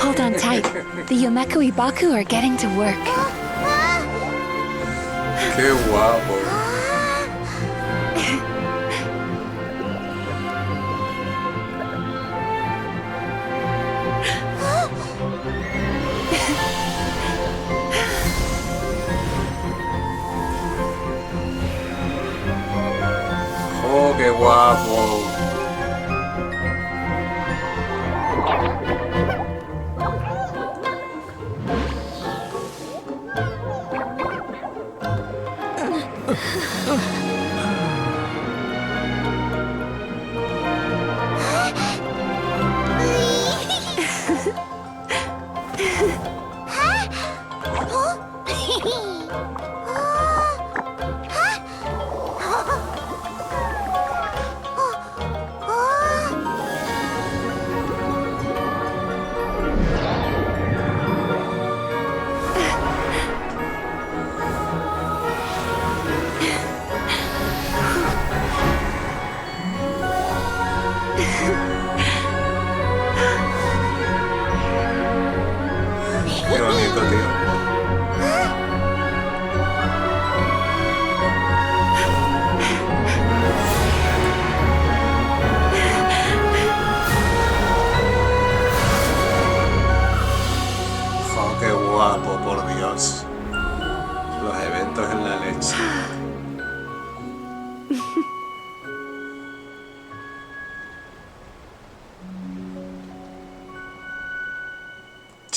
Hold on tight. The Yomekui Baku are getting to work. Qué guapo. Oh, qué guapo.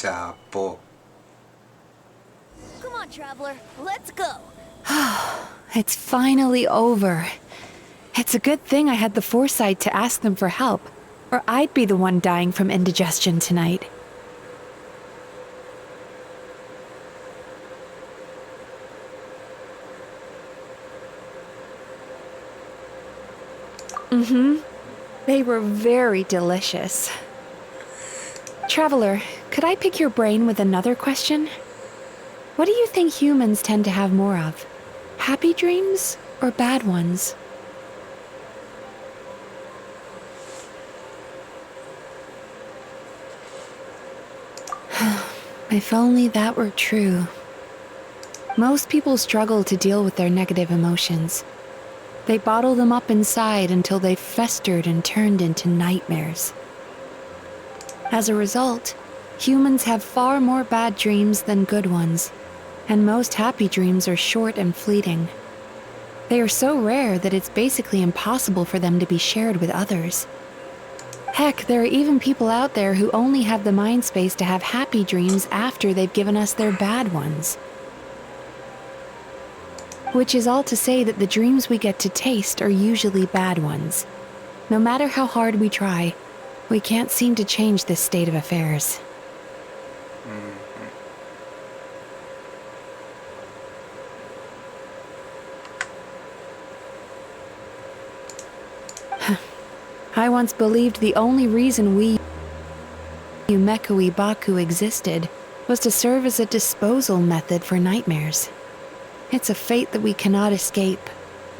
Chapo. Come on, traveler. Let's go. It's finally over. It's a good thing I had the foresight to ask them for help, or I'd be the one dying from indigestion tonight. They were very delicious. Traveler, could I pick your brain with another question? What do you think humans tend to have more of? Happy dreams or bad ones? If only that were true. Most people struggle to deal with their negative emotions. They bottle them up inside until they've festered and turned into nightmares. As a result, humans have far more bad dreams than good ones, and most happy dreams are short and fleeting. They are so rare that it's basically impossible for them to be shared with others. Heck, there are even people out there who only have the mind space to have happy dreams after they've given us their bad ones. Which is all to say that the dreams we get to taste are usually bad ones. No matter how hard we try, we can't seem to change this state of affairs. I once believed the only reason we baku existed was to serve as a disposal method for nightmares. It's a fate that we cannot escape,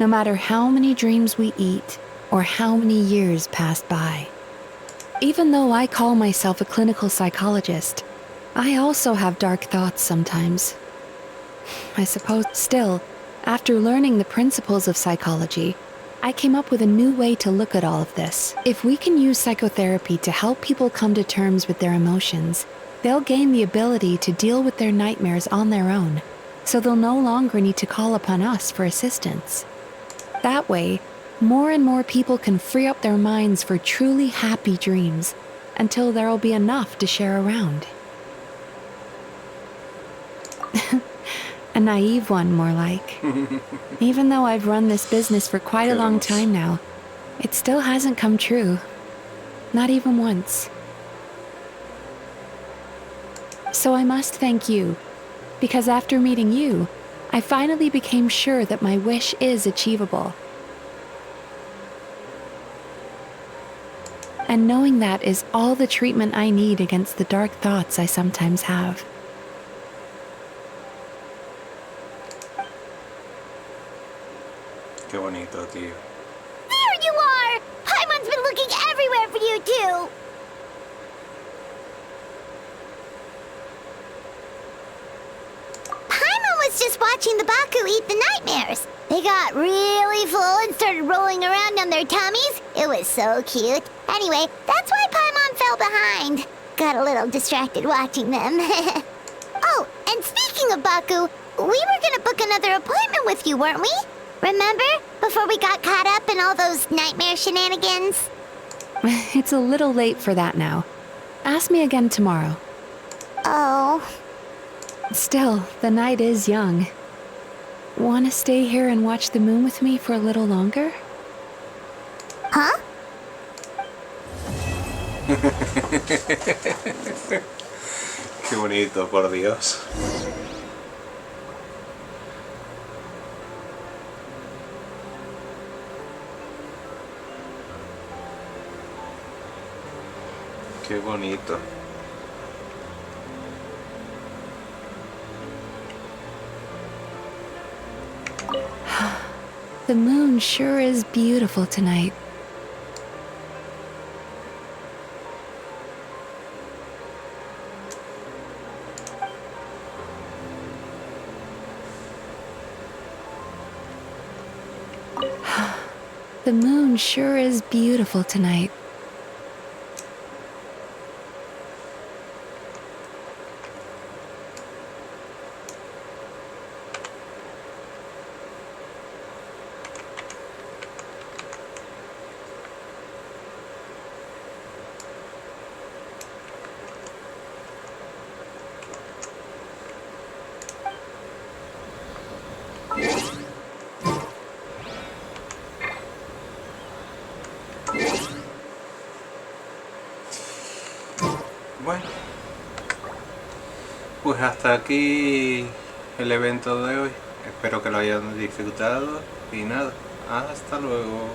no matter how many dreams we eat or how many years pass by. Even though I call myself a clinical psychologist, I also have dark thoughts sometimes. I suppose still, after learning the principles of psychology, I came up with a new way to look at all of this. If we can use psychotherapy to help people come to terms with their emotions, they'll gain the ability to deal with their nightmares on their own, so they'll no longer need to call upon us for assistance. That way, more and more people can free up their minds for truly happy dreams until there'll be enough to share around. A naive one, more like. Even though I've run this business for quite a long time now, it still hasn't come true. Not even once. So I must thank you, because after meeting you, I finally became sure that my wish is achievable. And knowing that is all the treatment I need against the dark thoughts I sometimes have. Qué bonito, tío. There you are! Paimon's been looking everywhere for you, too! Paimon was just watching the Baku eat the nightmares. They got really full and started rolling around on their tummies. It was so cute. Anyway, that's why Paimon fell behind. Got a little distracted watching them. Oh, and speaking of Baku, we were gonna book another appointment with you, weren't we? Remember? Before we got caught up in all those nightmare shenanigans? It's a little late for that now. Ask me again tomorrow. Oh. Still, the night is young. Want to stay here and watch the moon with me for a little longer? Huh? Qué bonito, por Dios. Qué bonito. The moon sure is beautiful tonight. The moon sure is beautiful tonight. Bueno, pues hasta aquí el evento de hoy. Espero que lo hayan disfrutado y nada, hasta luego.